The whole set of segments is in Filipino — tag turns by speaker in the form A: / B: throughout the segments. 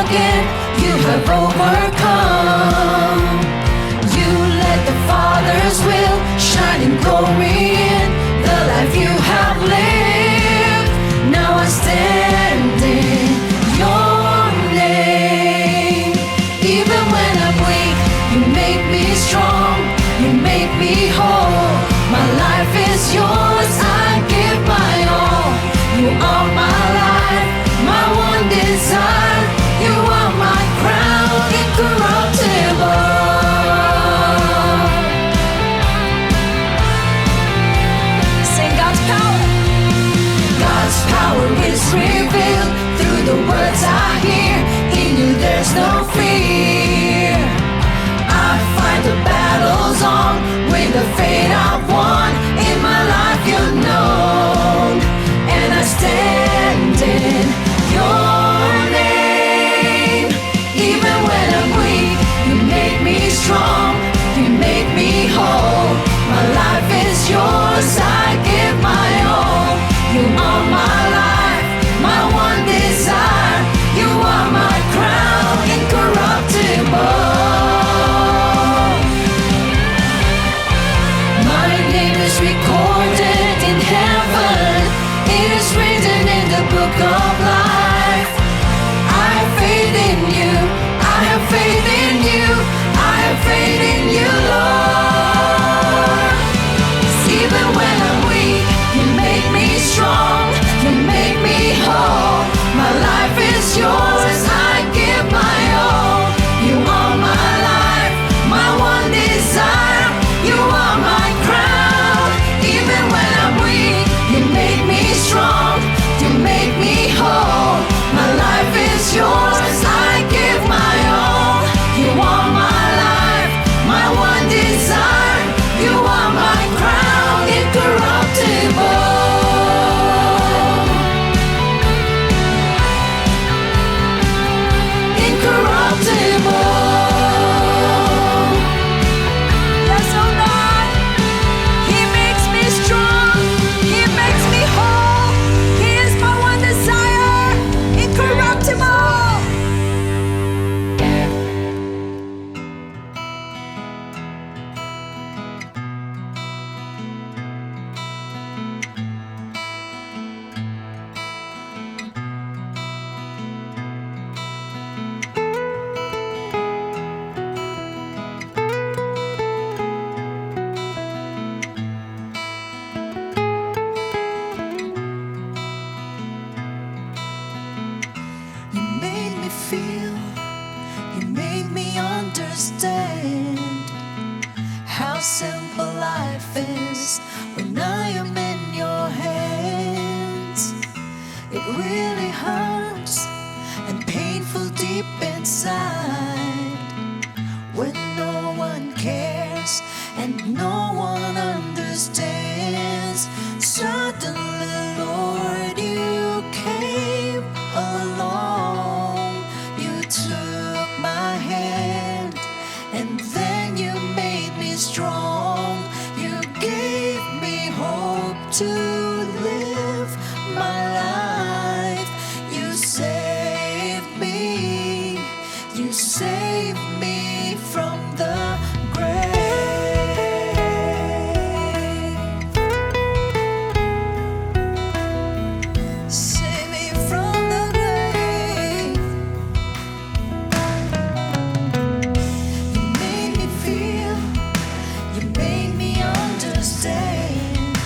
A: again. You have overcome. You let the Father's will shine in glory in the life you have lived. Now I stand in your name. Even when I'm weak, you make me strong. You make me whole. My life is yours. I give my all. You are my life, my one desire. You are my crown, incorruptible. Sing God's power. God's power is revealed through the words I hear. In you there's no fear. I fight the battles on with the fate I've won. In my life you're known, and I stand in your name. Even when I'm weak, you make me strong. You make me whole. My life is yours. I give my all. You are my life, my one desire. You are my crown, incorruptible. My name is recorded in heaven. It is written in the book of life. I have faith in you. I have faith in you. I have faith in you, Lord. Even when I'm weak, you make me strong. You make me whole. My life is yours. I give my all. You are my life, my one desire. You are my crown. Even when I'm weak, you make me strong. You make me whole. My life is yours. I give my all. You are my life, my one desire. You are my crown, incorruptible. Incorruptible. Yes, oh God. He makes me strong. He makes me whole. He is my one desire. Incorruptible. You made me feel, you made me understand how simple life is when I am in your hands. It really hurts and painful deep inside when no one cares and no one understands. Suddenly, Lord, you came along. You took my hand and then you made me strong. You gave me hope to live my life. You saved me. You saved me from the grave. Save me from the grave. You made me feel, you made me understand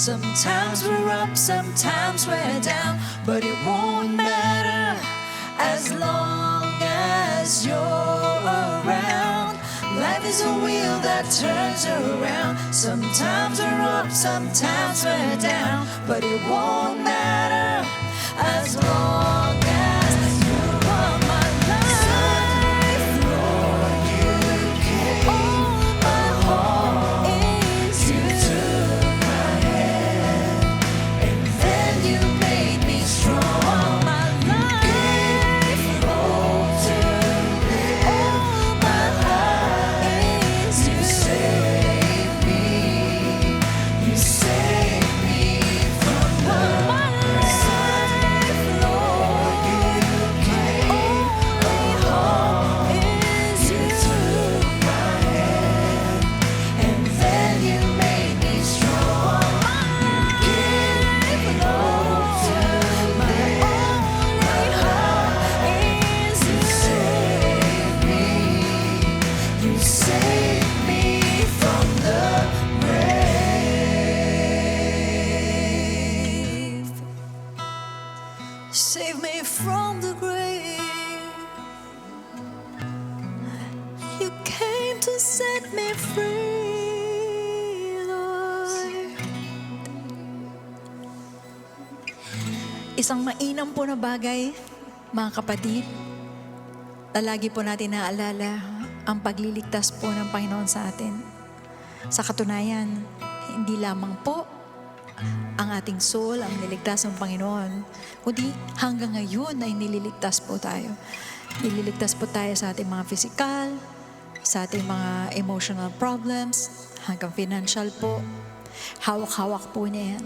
A: Sometimes we're up, sometimes we're down, but it won't matter as long as you're around. Life is a wheel that turns around. Sometimes we're up, sometimes we're down, but it won't matter as long as you are my life. Lord, you came. All my hope is you. Took my hand and then you made me strong. My life, Lord, to live. All my life is you. Save me. You save me from the save me from the grave. You came to set me free, Lord. Isang mainam po na bagay, mga kapatid, na lagi po natin naaalala ang pagliligtas po ng Panginoon sa atin. Sa katunayan, hindi lamang po ang ating soul ang niligtas ng Panginoon, kundi hanggang ngayon ay nililigtas po tayo. Nililigtas po tayo sa ating mga physical, sa ating mga emotional problems, hanggang financial po. Hawak-hawak po niya yan.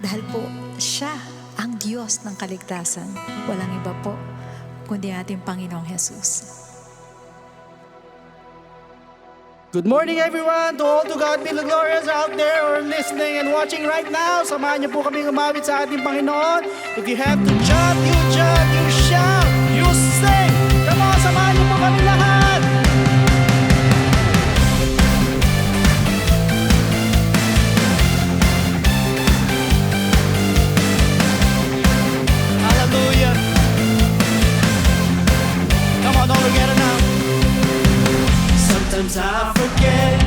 A: Dahil po, siya ang Diyos ng kaligtasan. Walang iba po, kundi ating Panginoong Jesus.
B: Good morning everyone! To all to God be the glorious out there or listening and watching right now. Samahan niyo po kami umawit sa ating Panginoon. If you have to jump, you shout, you sing. Come on, samahan niyo po kami lahat. Hallelujah. Come on, all together now. Sometimes I forget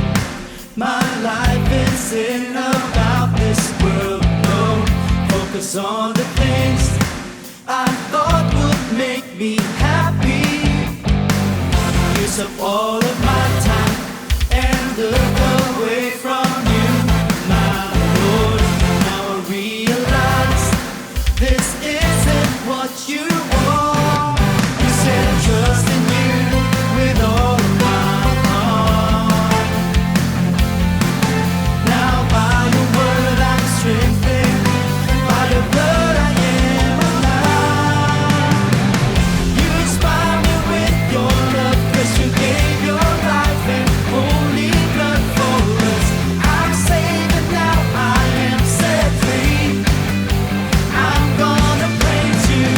B: my life isn't about this world. No, focus on the things I thought would make me happy. Use up all of my time and look away from you, my Lord. Now I realize this isn't what you want. You said trust in you with all of my strengthened by your blood. I am alive. You inspire me with your love, 'cause you gave your life and holy blood for us. I'm saved and now I am set free. I'm gonna praise you,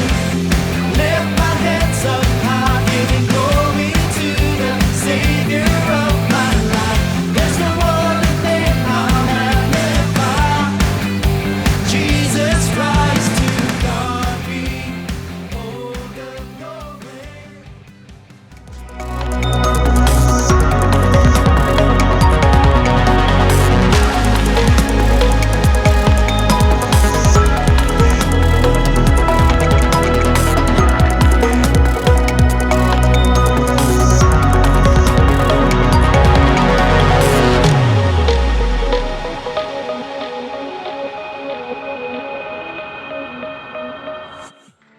B: lift my hands up high, giving glory to the Savior of my life. There's no other name I'll magnify. Jesus Christ, to God be all the glory.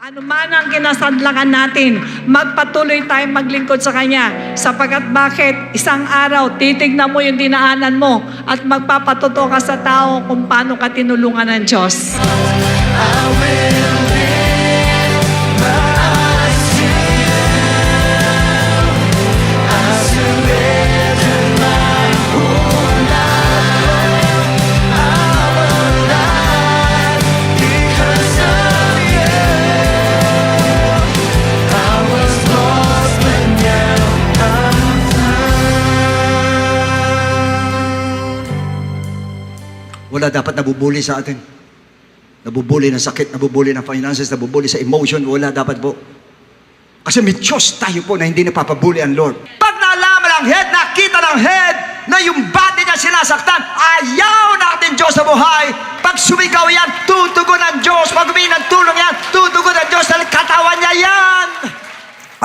C: Ano man ang kinasadlangan natin, magpatuloy tayong maglingkod sa Kanya. Sapagkat bakit? Isang araw, titignan mo yung dinaanan mo at magpapatotoo ka sa tao kung paano ka tinulungan ng Diyos.
B: I will lift my eyes to you. I surrender my whole life. I'm alive because of you. I was lost, but now I'm found.
D: Wala dapat nabubuli sa atin. Nabubuli ng sakit, nabubuli ng finances, nabubuli sa emotion. Wala dapat po. Kasi may Diyos tayo po na hindi napapabuli ang Lord. Pag nalaman ng head, nakita ng head na yung body niya sinasaktan, ayaw natin Diyos sa buhay. Pag sumigaw yan, tutugon ng Diyos. Pag humingi ng tulong yan, tutugon ng Diyos dahil katawan niya yan.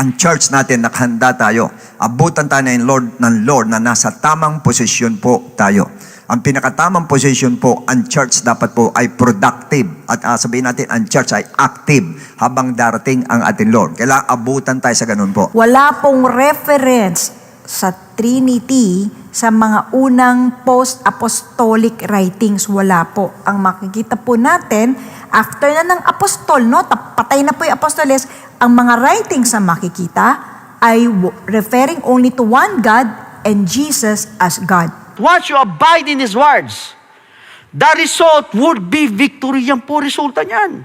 D: Ang church natin, nakahanda tayo. Abutan tayo ng Lord na nasa tamang posisyon po tayo. Ang pinakatamang position po, ang church dapat po ay productive. At sabihin natin, ang church ay active habang darating ang ating Lord. Kailangan abutan tayo sa ganun po.
E: Wala pong reference sa Trinity sa mga unang post-apostolic writings. Wala po. Ang makikita po natin, after na ng apostol, no, patay na po yung apostoles, ang mga writings na makikita ay referring only to one God and Jesus as God.
F: Once you abide in His words, the result would be victory. Yan po resulta niyan.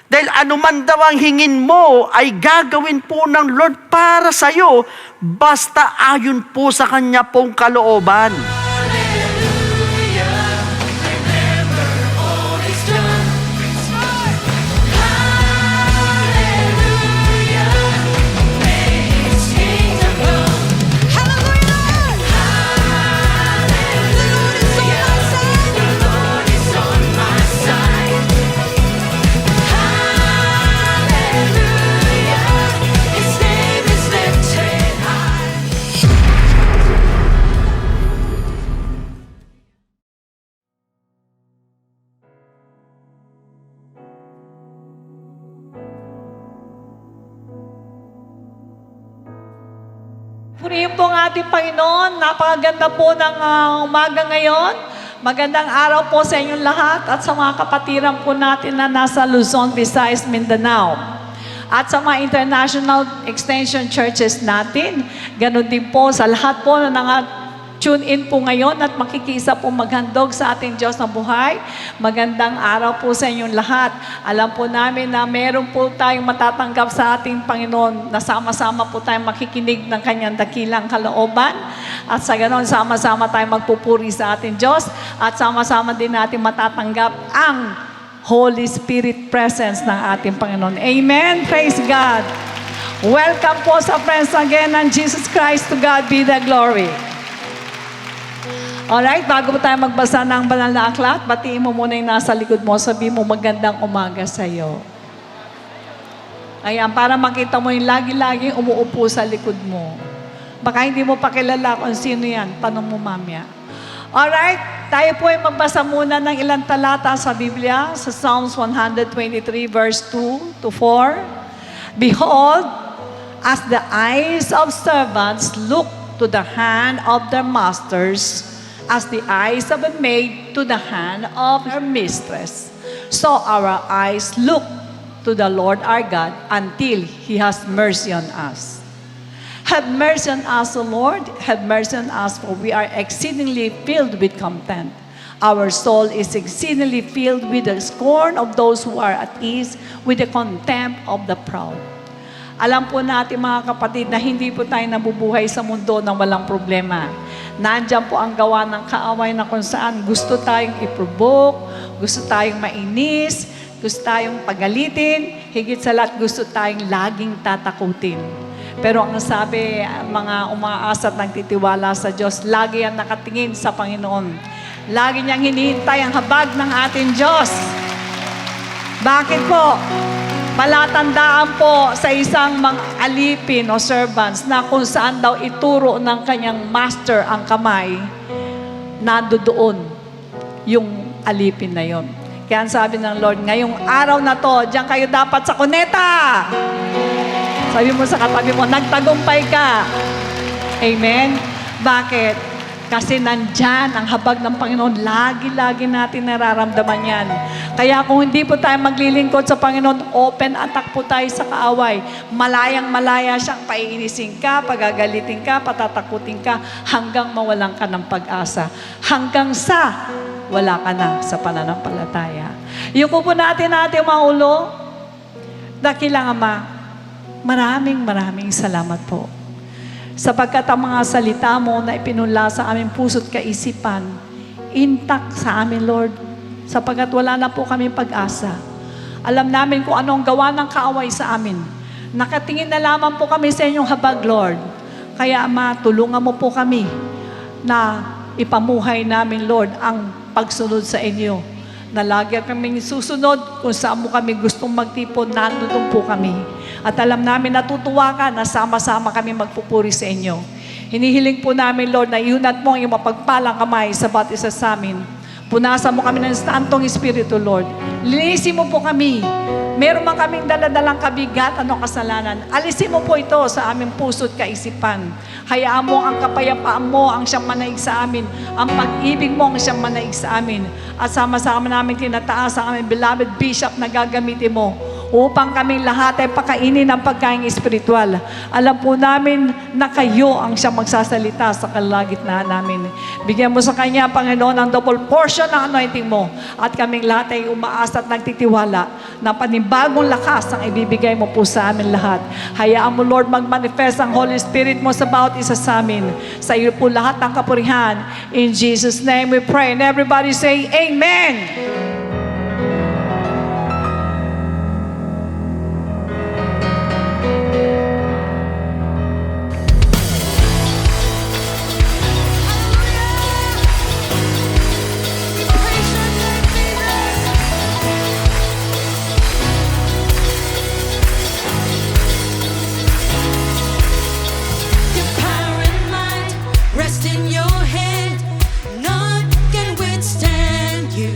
F: Dahil anuman daw ang hingin mo ay gagawin po ng Lord para sa'yo basta ayon po sa Kanya pong kalooban.
C: Purihin po ang ating Panginoon. Napakaganda po ng umaga ngayon. Magandang araw po sa inyong lahat at sa mga kapatiran po natin na nasa Luzon, Visayas, Mindanao. At sa mga international extension churches natin, ganun din po sa lahat po na tune in po ngayon at makikisa po maghandog sa ating Diyos na buhay. Magandang araw po sa inyong lahat. Alam po namin na meron po tayong matatanggap sa ating Panginoon na sama-sama po tayong makikinig ng Kanyang dakilang kalooban. At sa ganon, sama-sama tayong magpupuri sa ating Diyos at sama-sama din natin matatanggap ang Holy Spirit presence ng ating Panginoon. Amen. Praise God. Welcome po sa Friends Again ng Jesus Christ. To God be the glory. Alright, bago po tayo magbasa ng banal na aklat, batiin mo muna yung nasa likod mo, sabi mo magandang umaga sa'yo. Ayan, para makita mo yung lagi-laging umuupo sa likod mo. Baka hindi mo pa kilala kung sino yan, tanong mo mamaya. Alright, tayo po ay magbasa muna ng ilang talata sa Biblia, sa Psalms 123 verse 2 to 4. Behold, as the eyes of servants look to the hand of their masters, as the eyes of a maid to the hand of her mistress, so our eyes look to the Lord our God until He has mercy on us. Have mercy on us, O Lord, have mercy on us, for we are exceedingly filled with contempt. Our soul is exceedingly filled with the scorn of those who are at ease, with the contempt of the proud. Alam po natin mga kapatid na hindi po tayo nabubuhay sa mundo ng walang problema. Nandiyan po ang gawa ng kaaway na kung saan gusto tayong i-provoke, gusto tayong mainis, gusto tayong pagalitin, higit sa lahat gusto tayong laging tatakutin. Pero ang sabi, mga umaasa at nagtitiwala sa Diyos, lagi yan nakatingin sa Panginoon. Lagi niyang hinihintay ang habag ng ating Diyos. Bakit po? Palatandaan po sa isang mga alipin o servants na kung saan daw ituro ng kanyang master ang kamay, nandoon yung alipin na yon. Kaya ang sabi ng Lord, ngayong araw na to, diyan kayo dapat sa kuneta. Sabi mo sa katabi mo, nagtagumpay ka. Amen? Bakit? Kasi nandyan ang habag ng Panginoon. Lagi-lagi natin nararamdaman yan. Kaya kung hindi po tayo maglilingkod sa Panginoon, open attack po tayo sa kaaway. Malayang-malaya siyang paiinisin ka, pagagalitin ka, patatakutin ka, hanggang mawalan ka ng pag-asa. Hanggang sa wala ka na sa pananampalataya. Yung po natin mga ulo, dakilang Ama, maraming salamat po. Sapagkat ang mga salita mo na ipinunla sa aming puso't kaisipan, intact sa amin, Lord, sapagkat wala na po kami pag-asa. Alam namin kung anong gawa ng kaaway sa amin. Nakatingin na lamang po kami sa inyong habag, Lord. Kaya, Ama, tulungan mo po kami na ipamuhay namin, Lord, ang pagsunod sa inyo. Na lagi kaming susunod kung saan mo kami gustong magtipon, nandun po kami. At alam namin, natutuwa ka na sama-sama kami magpupuri sa inyo. Hinihiling po namin, Lord, na iunat mo ang iyong mapagpalang kamay sa bawat isa sa amin. Punasan mo kami ng Santong Espiritu, Lord. Linisin mo po kami. Meron man kaming daladalang kabigatan o kasalanan. Alisin mo po ito sa aming puso't kaisipan. Hayaan mo ang kapayapaan mo ang siyang manaig sa amin. Ang pag-ibig mo ang siyang manaig sa amin. At sama-sama namin tinataas ang aming beloved bishop na gagamitin mo upang kaming lahat ay pakainin ng pagkain espiritual. Alam po namin na kayo ang siyang magsasalita sa kalagitnaan namin. Bigyan mo sa kanya, Panginoon, ang double portion ng anointing mo. At kaming lahat ay umaasa at nagtitiwala na panibagong lakas ang ibibigay mo po sa amin lahat. Hayaan mo, Lord, mag-manifest ang Holy Spirit mo sa bawat isa sa amin. Sa iyo po lahat ng kapurihan. In Jesus' name we pray. And everybody say, Amen!
A: Your power and might rest in your hand. None can withstand you.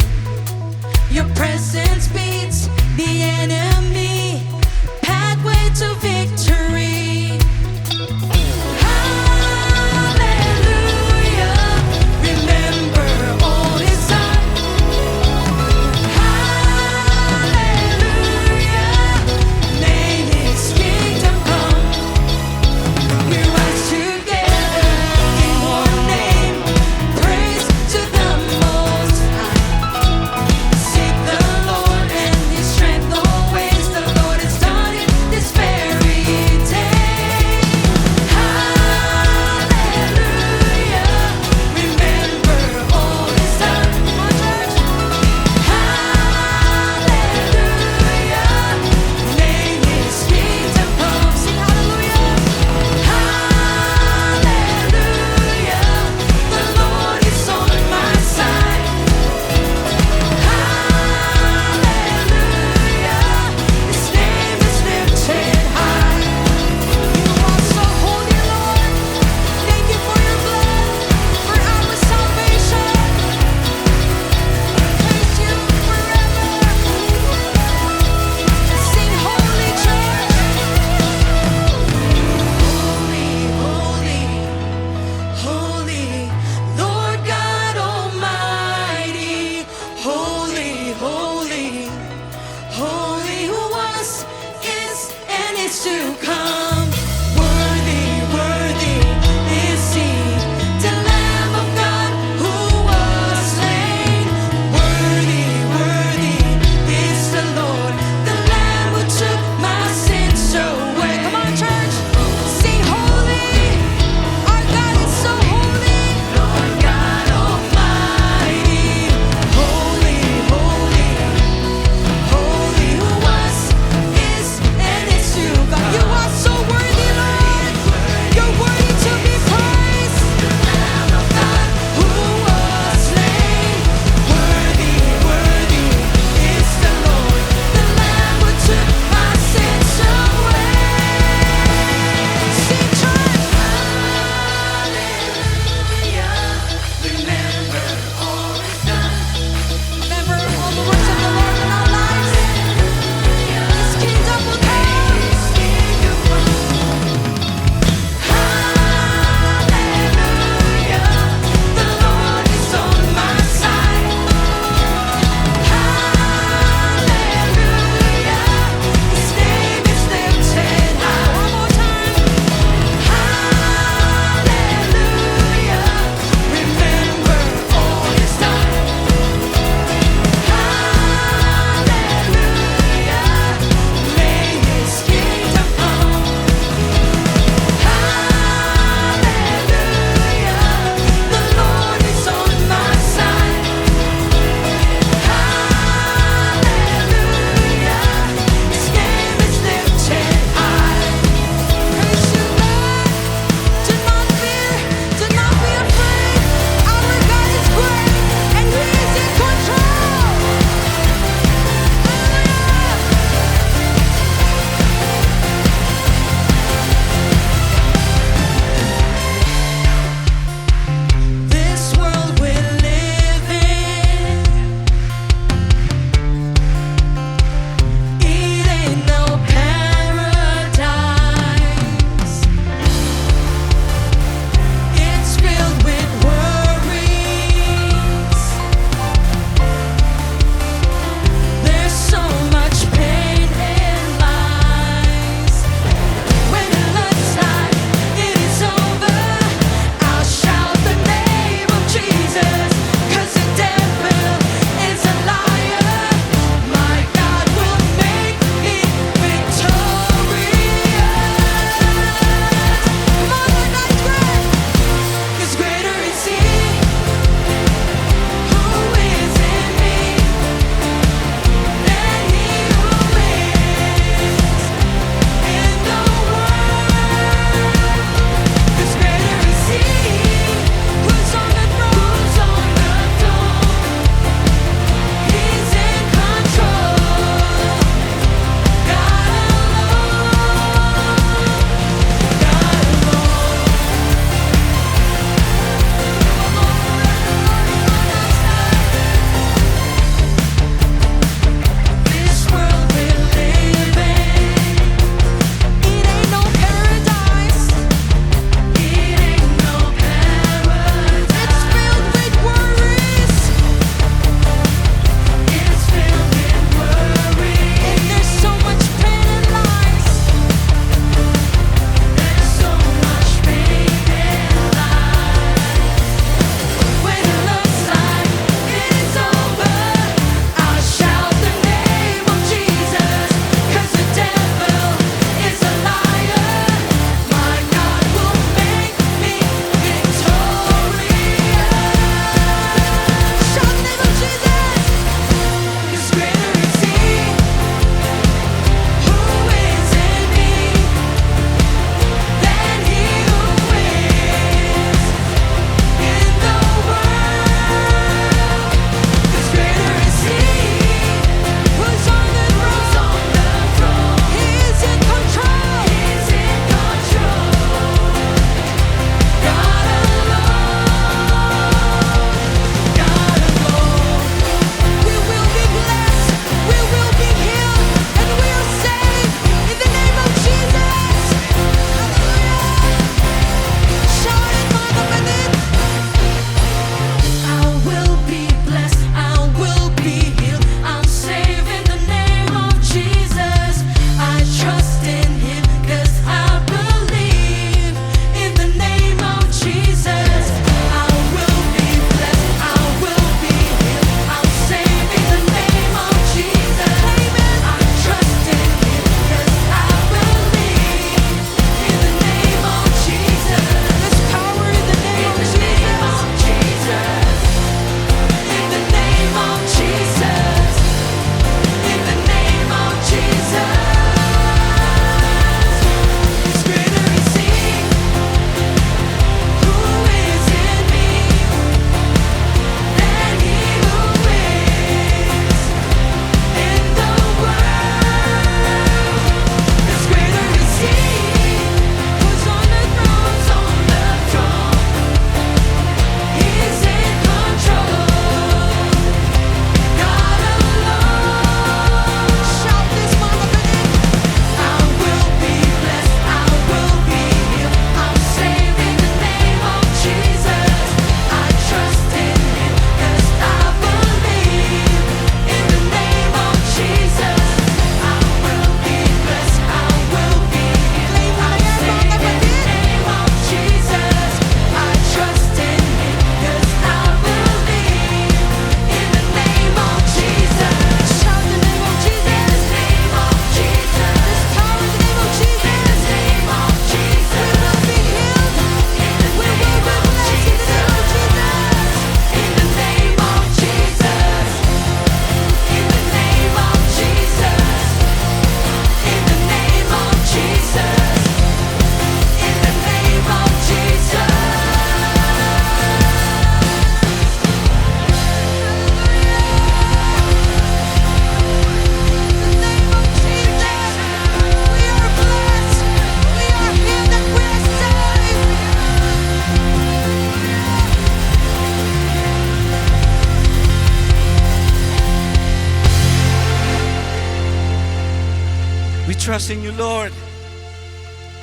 B: We trust in you, Lord.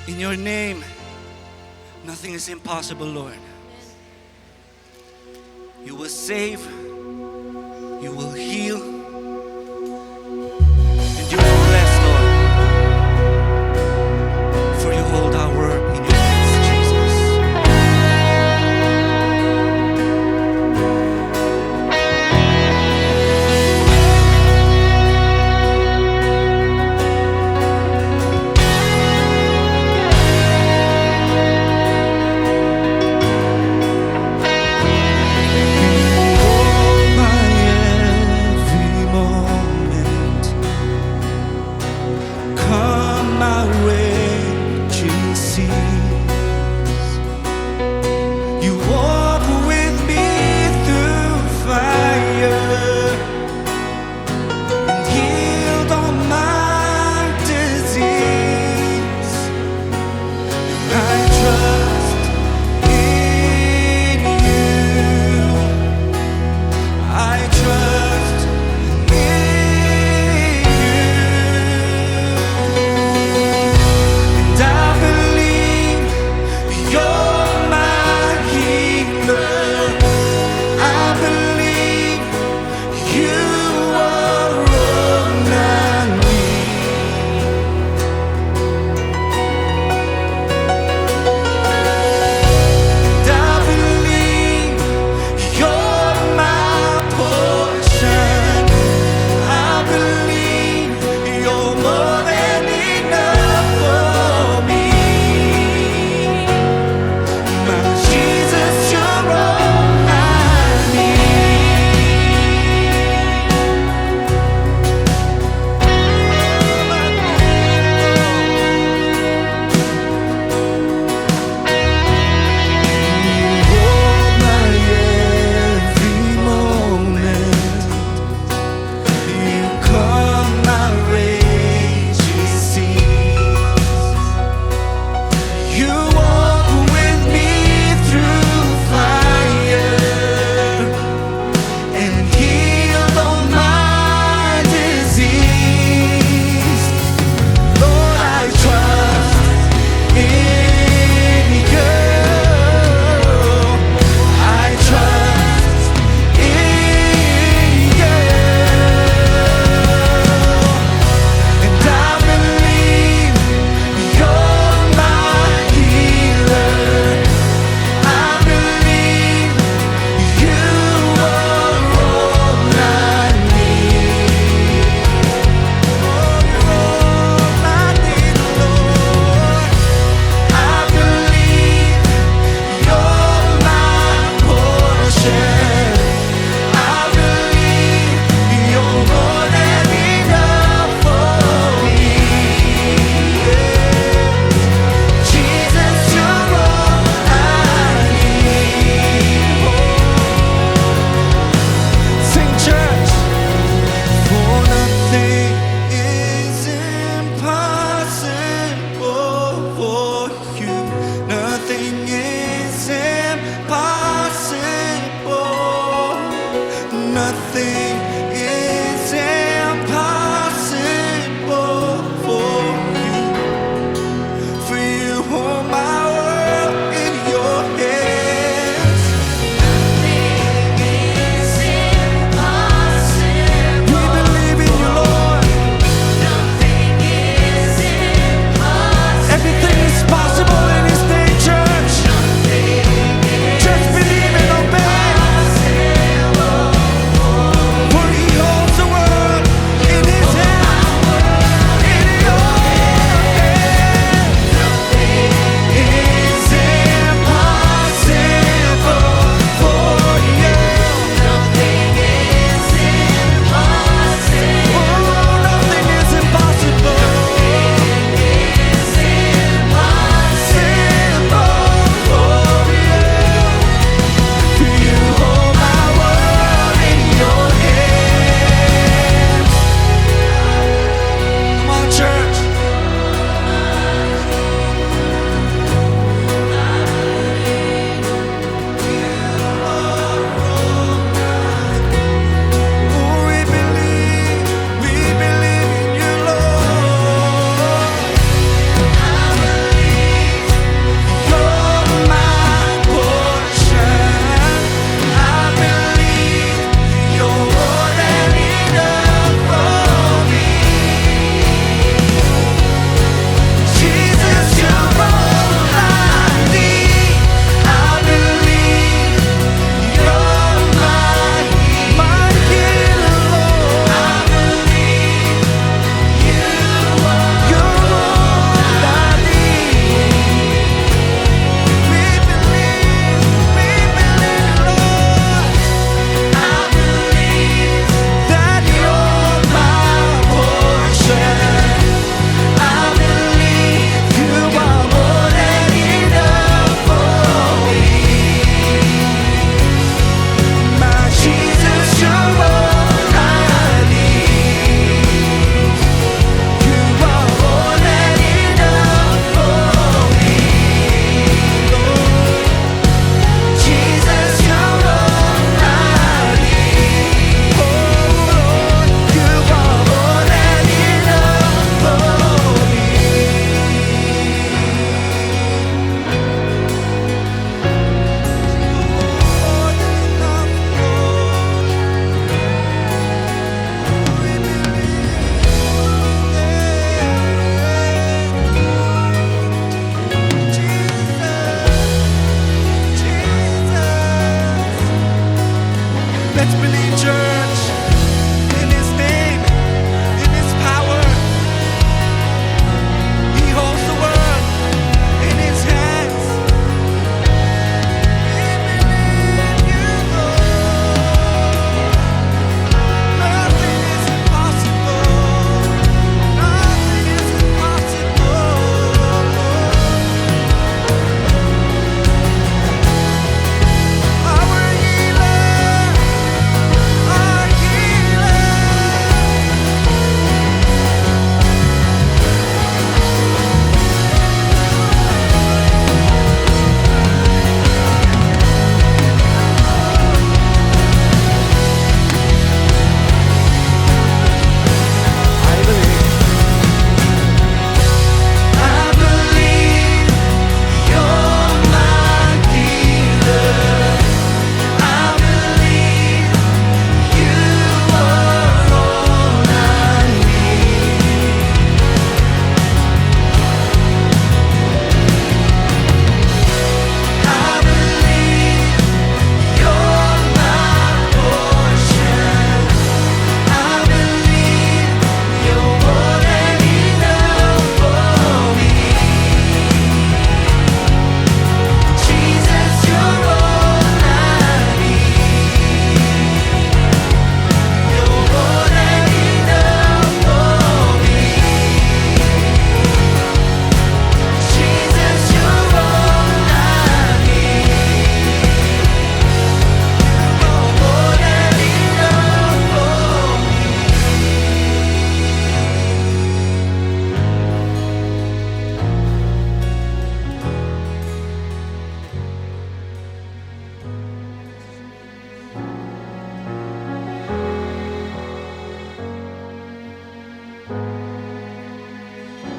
B: In your name, nothing is impossible, Lord. You will save, you will heal, and you will bless, Lord. For you hold our word in your hands, Jesus. My everything,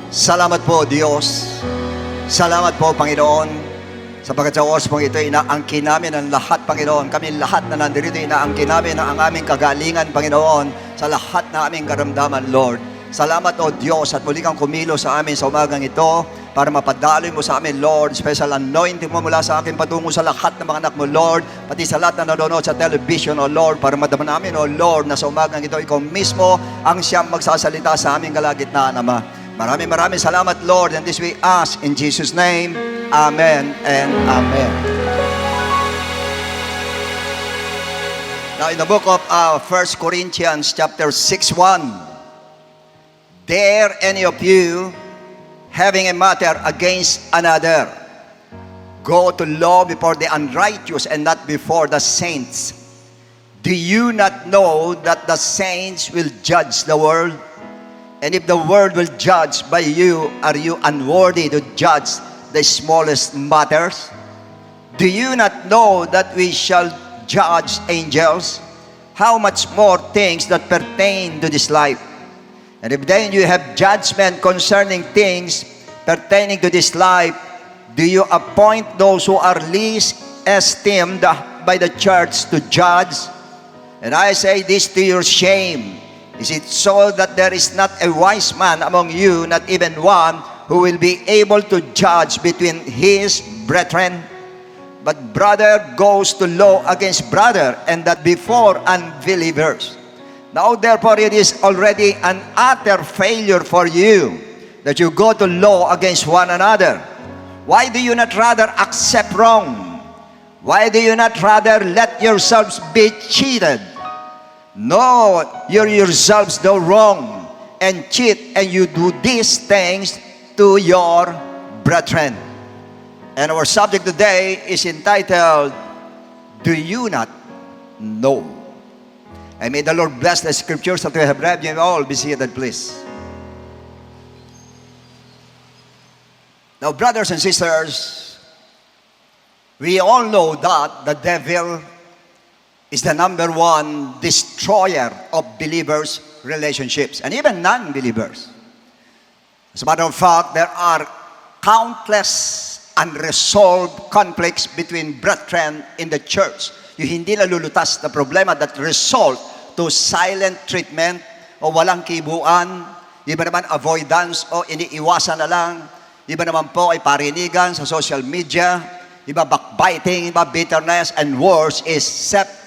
D: Salamat po, Diyos. Salamat po, Panginoon. Sapagkat sa oras pong ito, inaangkin namin ang lahat, Panginoon. Kami lahat na nandito, inaangkin namin ang aming kagalingan, Panginoon, sa lahat na aming karamdaman, Lord. Salamat, O Diyos, at muli kang kumilo sa amin sa umagang ito para mapadaloy mo sa amin, Lord. Special anointing mo mula sa akin patungo sa lahat ng mga anak mo, Lord. Pati sa lahat na nanonood sa television, O Lord, para madama namin, O Lord, na sa umagang ito, ikaw mismo ang siyang magsasalita sa aming kalagitnaan, Ama. Maraming salamat, Lord, and this we ask in Jesus' name. Amen and amen. Now, in the book of 1 Corinthians chapter 6:1, dare any of you, having a matter against another, go to law before the unrighteous and not before the saints? Do you not know that the saints will judge the world? And if the world will judge by you, are you unworthy to judge the smallest matters? Do you not know that we shall judge angels? How much more things that pertain to this life? And if then you have judgment concerning things pertaining to this life, do you appoint those who are least esteemed by the church to judge? And I say this to your shame. Is it so that there is not a wise man among you, not even one, who will be able to judge between his brethren? But brother goes to law against brother, and that before unbelievers. Now therefore it is already an utter failure for you that you go to law against one another. Why do you not rather accept wrong? Why do you not rather let yourselves be cheated? No, you yourselves do wrong and cheat, and you do these things to your brethren. And our subject today is entitled, Do You Not Know? And may the Lord bless the scriptures that we have read. You may all be seated, please. Now, brothers and sisters, we all know that the devil is the number one destroyer of believers' relationships and even non-believers. As a matter of fact, there are countless unresolved conflicts between brethren in the church. Yung hindi nalulutas na problema that result to silent treatment o walang kibuan, iba naman avoidance o iniiwasan na lang, iba naman po ay parinigan sa social media, iba backbiting, iba bitterness, and worse is separation.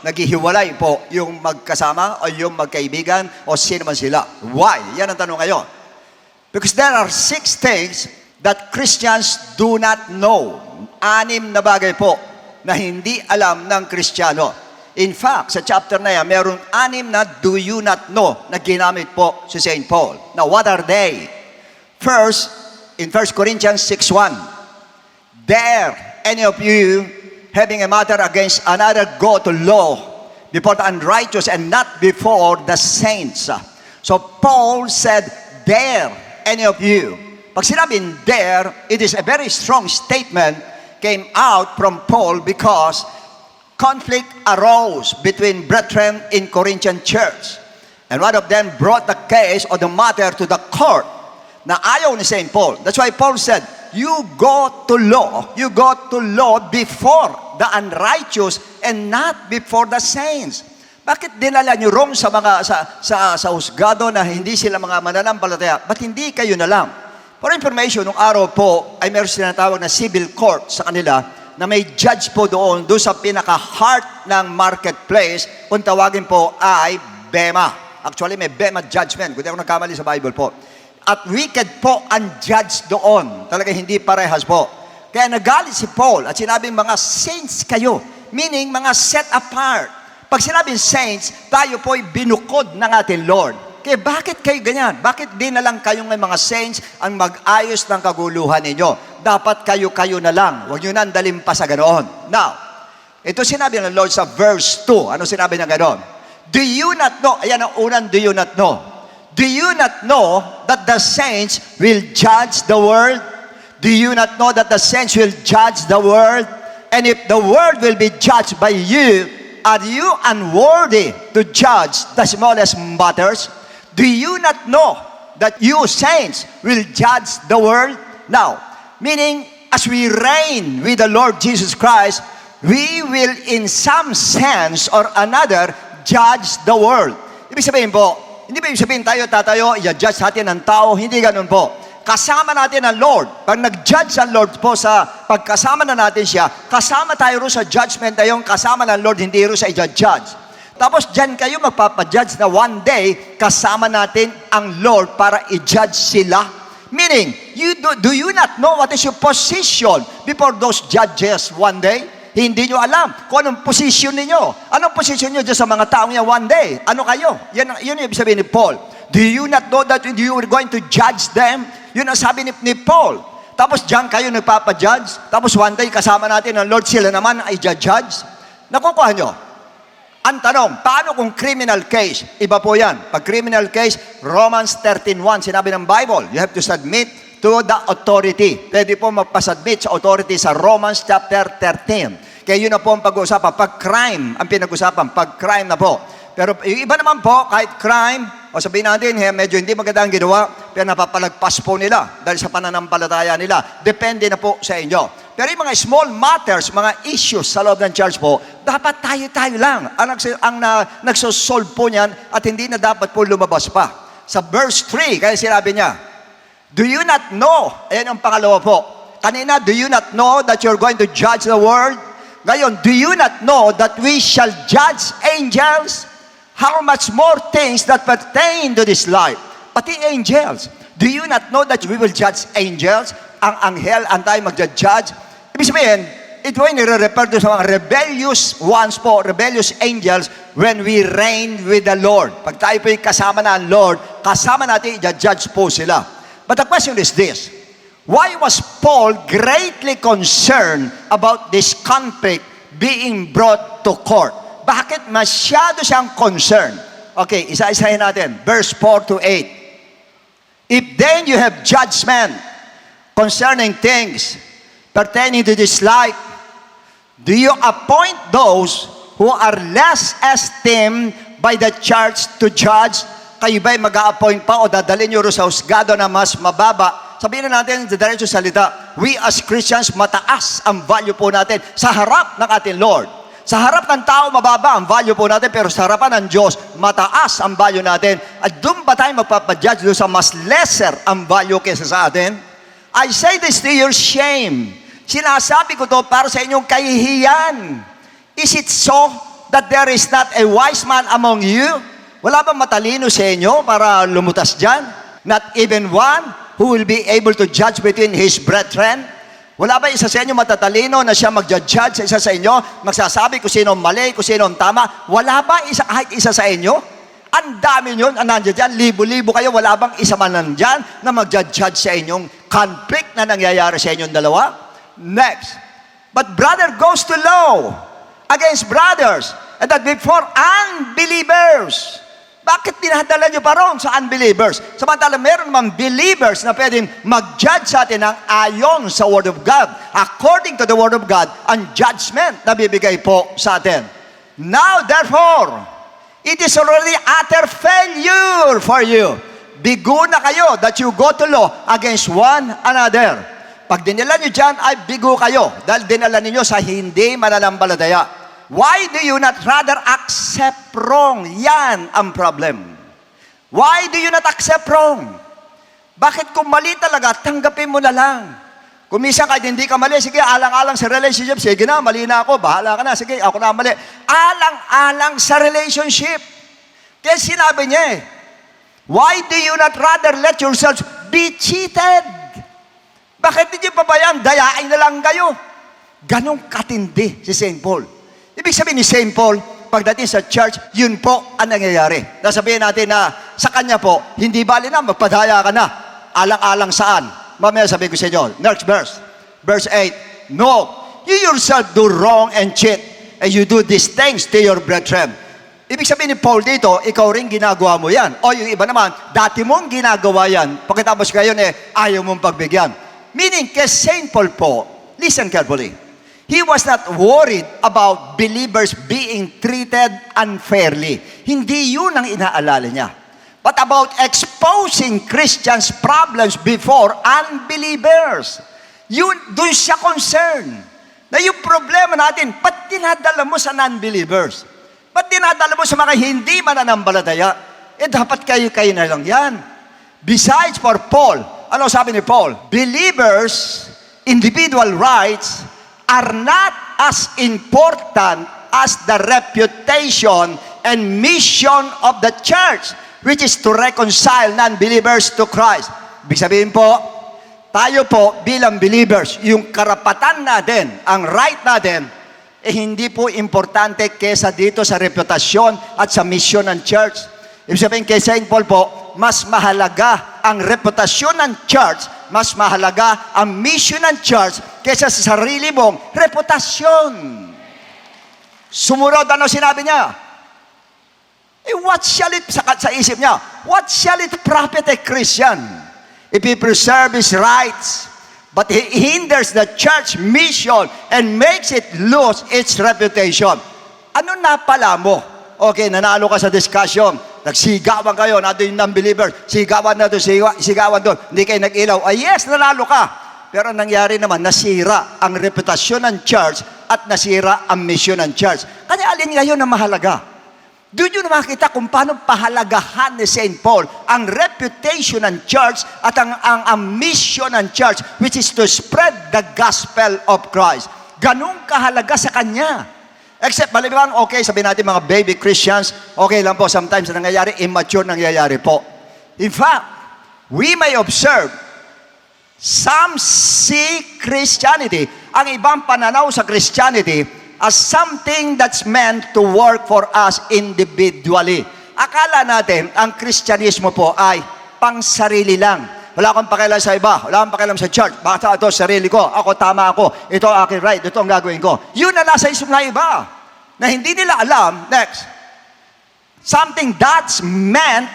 D: Naghihiwalay po yung magkasama o yung magkaibigan o sino man sila. Why? Yan ang tanong ngayon. Because there are 6 things that Christians do not know. 6 na bagay po na hindi alam ng Kristiyano. In fact, sa chapter na yan, merong 6 na do you not know na ginamit po si St. Paul. Now, what are they? First, in 1 Corinthians 6:1, dare any of you, having a matter against another, go to law before the unrighteous and not before the saints. So Paul said, dare any of you. Pag sinabing dare, it is a very strong statement came out from Paul because conflict arose between brethren in Corinthian church. And one of them brought the case or the matter to the court na ayaw ni St. Paul. That's why Paul said, you go to law before the unrighteous and not before the saints. Bakit dinala nyo wrong sa mga sa husgado na hindi sila mga mananampalataya? Ba't hindi kayo na lang? For information, nung araw po ay meron silang tinatawag na civil court sa kanila na may judge po doon sa pinaka-heart ng marketplace, kung tawagin po ay Bema. Actually, may Bema judgment, kung di ako nagkamali sa Bible po. At wicked po ang judge doon. Talaga hindi parehas po. Kaya nagalit si Paul at sinabing mga saints kayo. Meaning mga set apart. Pag sinabing saints, tayo po'y binukod ng ating Lord. Kaya bakit kayo ganyan? Bakit di na lang kayong mga saints ang mag-ayos ng kaguluhan ninyo? Dapat kayo-kayo na lang. Huwag nyo nang dalhin pa sa ganoon. Now, ito sinabi ng Lord sa verse 2. Ano sinabi ng ganoon? Do you not know? Ayan ang unang do you not know. Do you not know that the saints will judge the world? Do you not know that the saints will judge the world? And if the world will be judged by you, are you unworthy to judge the smallest matters? Do you not know that you saints will judge the world now. Meaning, as we reign with the Lord Jesus Christ, we will in some sense or another judge the world. Ibig sabihin po, hindi ba ibig sabihin tayo tatayo, i-judge natin ang tao? Hindi ganun po. Kasama natin ang Lord. Pag nag-judge ang Lord po sa pagkasama na natin siya, kasama tayo rin sa judgment na yung kasama ng Lord, hindi rin sa i-judge. Tapos dyan kayo magpapajudge na one day, kasama natin ang Lord para i-judge sila. Meaning, do you not know what is your position before those judges one day? Hindi nyo alam kung anong position ninyo. Anong position nyo dyan sa mga taong yan one day? Ano kayo? Yun yung ibig sabihin ni Paul. Do you not know that you are going to judge them? Yun ang sabi ni Paul. Tapos dyan kayo nagpapajudge. Tapos one day kasama natin ang Lord, sila naman ay judge. Nakukuha nyo? Ang tanong, paano kung criminal case? Iba po yan. Pag criminal case, Romans 13:1, sinabi ng Bible, you have to submit to the authority. Pwede po magpasubmit sa authority sa Romans chapter 13. Kaya yun na po ang pag-uusapan. Pag crime, ang pinag-usapan, pag crime na po. Pero yung iba naman po, kahit crime, o sabihin natin, medyo hindi maganda ang ginawa, pero napapalagpas po nila dahil sa pananampalataya nila. Depende na po sa inyo. Pero yung mga small matters, mga issues sa loob ng church po, dapat tayo-tayo lang ang nagsosolve po niyan at hindi na dapat po lumabas pa. Sa verse 3, kaya sinabi niya, do you not know, ayan ang pangalawa po, kanina, do you not know that you're going to judge the world? Ngayon, do you not know that we shall judge angels? How much more things that pertain to this life? Pati angels. Do you not know that we will judge angels? Ang anghel, ang tayo mag-judge? Ibig sabihin, ito ay nire-refer to sa mga rebellious ones po, rebellious angels, when we reign with the Lord. Pag tayo po yung kasama na ang Lord, kasama natin, i-judge po sila. But the question is this, why was Paul greatly concerned about this conflict being brought to court? Bakit masyado siyang concerned? Okay, isa-isahin natin. Verse 4 to 8. If then you have judgment concerning things pertaining to this life, do you appoint those who are less esteemed by the church to judge? Kayo ba'y mag-a-appoint pa o dadalhin nyo sa husgado na mas mababa? Sabihin na natin, diretso salita, we as Christians, mataas ang value po natin sa harap ng ating Lord. Sa harap ng tao, mababa ang value po natin, pero sa harapan ng Diyos, mataas ang value natin. At doon ba tayo magpapajudge doon sa mas lesser ang value kesa sa atin? I say this to your shame. Sinasabi ko to para sa inyong kahihiyan. Is it so that there is not a wise man among you? Wala bang matalino sa inyo para lumutas dyan? Not even one who will be able to judge between his brethren? Wala ba isa sa inyo matatalino na siya mag-judge sa isa sa inyo? Magsasabi kung sino mali, kung sino tama? Wala ba kahit isa sa inyo? Ang dami nyo, nandiyan dyan, libo-libo kayo, wala bang isa man nandyan na mag-judge sa inyong conflict na nangyayari sa inyong dalawa? Next. But brother goes to law against brothers, and that before unbelievers. Bakit dinadala nyo pa ron sa unbelievers? Samantala, meron namang believers na pwedeng mag-judge sa atin ng ayon sa Word of God. According to the Word of God, ang judgment na bibigay po sa atin. Now, therefore, it is already utter failure for you. Bigo na kayo that you go to law against one another. Pag dinala nyo dyan, ay bigo kayo dahil dinala ninyo sa hindi mananampalataya. Why do you not rather accept wrong? Yan ang problem. Why do you not accept wrong? Bakit kung mali talaga, tanggapin mo na lang. Kung minsan kahit hindi ka mali, sige, alang-alang sa relationship, sige na, mali na ako, bahala ka na, sige, ako na mali. Alang-alang sa relationship. Kaya sinabi niya why do you not rather let yourselves be cheated? Bakit hindi pabayaan? Dayain na lang kayo. Ganong katindi si St. Paul. Ibig sabihin ni St. Paul, pagdating sa church, yun po ang nangyayari. Nasabihin natin na sa kanya po, hindi bali na, magpadaya ka na. Alang-alang saan? Mamaya sabihin ko sa inyo, next verse. Verse 8, no, you yourself do wrong and cheat, and you do these things to your brethren. Ibig sabihin ni Paul dito, ikaw rin ginagawa mo yan. O yung iba naman, dati mong ginagawa yan. Pagkatapos ngayon ayaw mong pagbigyan. Meaning, kay St. Paul po, listen carefully, he was not worried about believers being treated unfairly. Hindi yun ang inaalala niya. But about exposing exposing Christians' problems before unbelievers. Doon siya concerned. Na yung problema natin, ba't dinadala mo sa non-believers? Ba't dinadala mo sa mga hindi mananampalataya? Dapat kayo na lang yan. Besides for Paul, ano sabi ni Paul? Believers' individual rights are not as important as the reputation and mission of the church, which is to reconcile non-believers to Christ. Ibig sabihin po, tayo po bilang believers, yung karapatan natin, ang right natin, hindi po importante kesa dito sa reputasyon at sa mission ng church. Ibig sabihin kay St. Paul po, mas mahalaga ang reputasyon ng church, mas mahalaga ang mission ng church kesa sa sarili mong reputasyon. Sumunod, ano sinabi niya? What shall it, sa isip niya, what shall it profit a Christian if he preserves his rights, but he hinders the church mission and makes it lose its reputation? Ano na pala mo? Okay, nanalo ka sa discussion, nagsigawan kayo, natin yung non-believer, sigawan na doon, sigawan doon, hindi kayo nag-ilaw. Yes, nanalo ka. Pero nangyari naman, nasira ang reputasyon ng church at nasira ang mission ng church. Kaya alin ngayon na mahalaga? Doon nyo na makita kung paano pahalagahan ni St. Paul ang reputation ng church at ang mission ng church, which is to spread the gospel of Christ. Ganun kahalaga sa kanya. Except, malimang, okay, sabihin natin mga baby Christians, okay lang po, sometimes nangyayari, immature nangyayari po. In fact, we may observe, some see Christianity, ang ibang pananaw sa Christianity, as something that's meant to work for us individually. Akala natin, ang Kristyanismo po ay pang-sarili lang. Wala akong pakialam sa iba, wala akong pakialam sa church. Baka ito, sarili ko, ako, tama ako, ito ang aking right, ito ang gagawin ko. Yun na nasa isip na iba, na hindi nila alam, next, something that's meant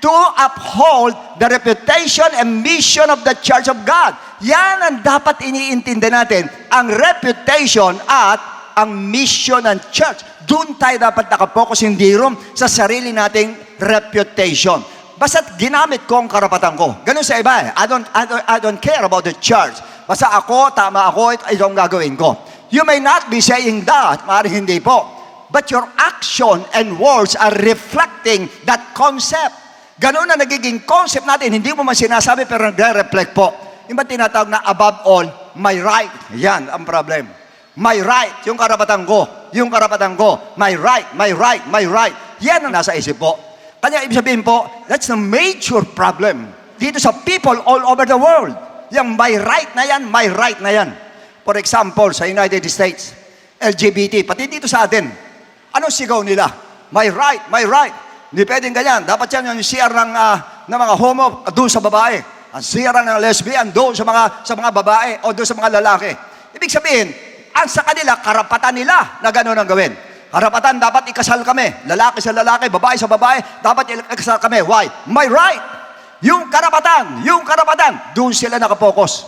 D: to uphold the reputation and mission of the Church of God. Yan ang dapat iniintindi natin, ang reputation at ang mission ng church. Doon tayo dapat nakapokus, hindi rin sa sarili nating reputation. Basta't ginamit ko ang karapatan ko. Ganun sa iba eh. I don't care about the church. Basta ako, tama ako, ito ang gagawin ko. You may not be saying that, maaaring hindi po. But your action and words are reflecting that concept. Ganun na nagiging concept natin. Hindi mo man sinasabi pero nagre-reflect po. Yung ba tinatawag na above all, my right. Yan ang problem. My right, yung karapatan ko. Yung karapatan ko. My right, my right, my right. Yan ang nasa isip po. Kanya ibig sabihin po, that's a major problem dito sa people all over the world. Yung my right na yan, my right na yan. For example, sa United States, LGBT, pati dito sa atin, anong sigaw nila? My right, my right. Hindi pwedeng ganyan. Dapat yan yung CR ng mga homo doon sa babae. Ang CR ng lesbian doon sa mga babae o doon sa mga lalaki. Ibig sabihin, ang sa kanila, karapatan nila na gano'n ang gawin. Karapatan, dapat ikasal kami. Lalaki sa lalaki, babae sa babae, dapat ikasal kami. Why? My right. Yung karapatan, doon sila nakapokus.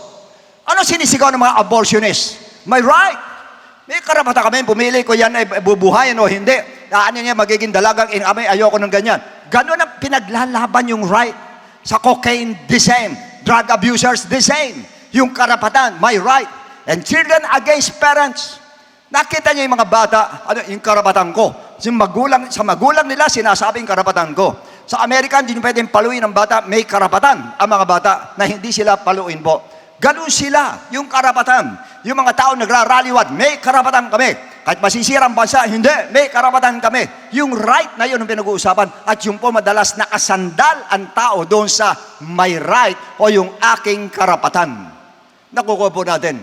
D: Ano sinisigaw ng mga abortionists? My right. May karapatan kami, pumili ko yan ay bubuhayin o hindi. Ano niya, magiging dalagang inamay, ayoko ng ganyan. Gano'n ang pinaglalaban yung right. Sa cocaine, the same. Drug abusers, the same. Yung karapatan, my right. And children against parents. Nakita niyo yung mga bata, yung karapatan ko. Sa magulang nila, sinasabing karapatan ko. Sa Amerika, hindi nyo pwedeng paluin ang bata, may karapatan ang mga bata na hindi sila paluin po. Ganun sila, yung karapatan. Yung mga tao nagraraliwat, may karapatan kami. Kahit masisira ang bansa, hindi, may karapatan kami. Yung right na yun ang pinag-uusapan. At yung po madalas nakasandal ang tao doon sa my right o yung aking karapatan. Nakukuha po natin.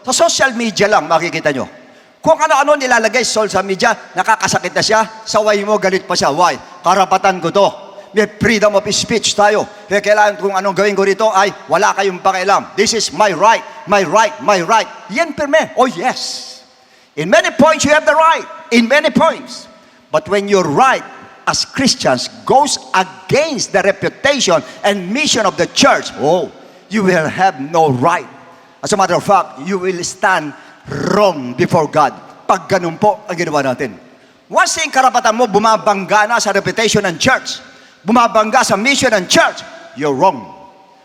D: Sa social media lang, makikita nyo. Kung ano-ano nilalagay sa social media, nakakasakit na siya, saway mo, galit pa siya. Why? Karapatan ko to. May freedom of speech tayo. Kaya kailangan kung anong gawin ko rito ay wala kayong pakialam. This is my right, my right, my right. Yan perme. Oh yes. In many points, you have the right. In many points. But when your right as Christians goes against the reputation and mission of the church, you will have no right. As a matter of fact, you will stand wrong before God. Pag ganun po ang ginawa natin. Once yung karapatan mo bumabangga na sa reputation ng church, bumabangga sa mission ng church, you're wrong.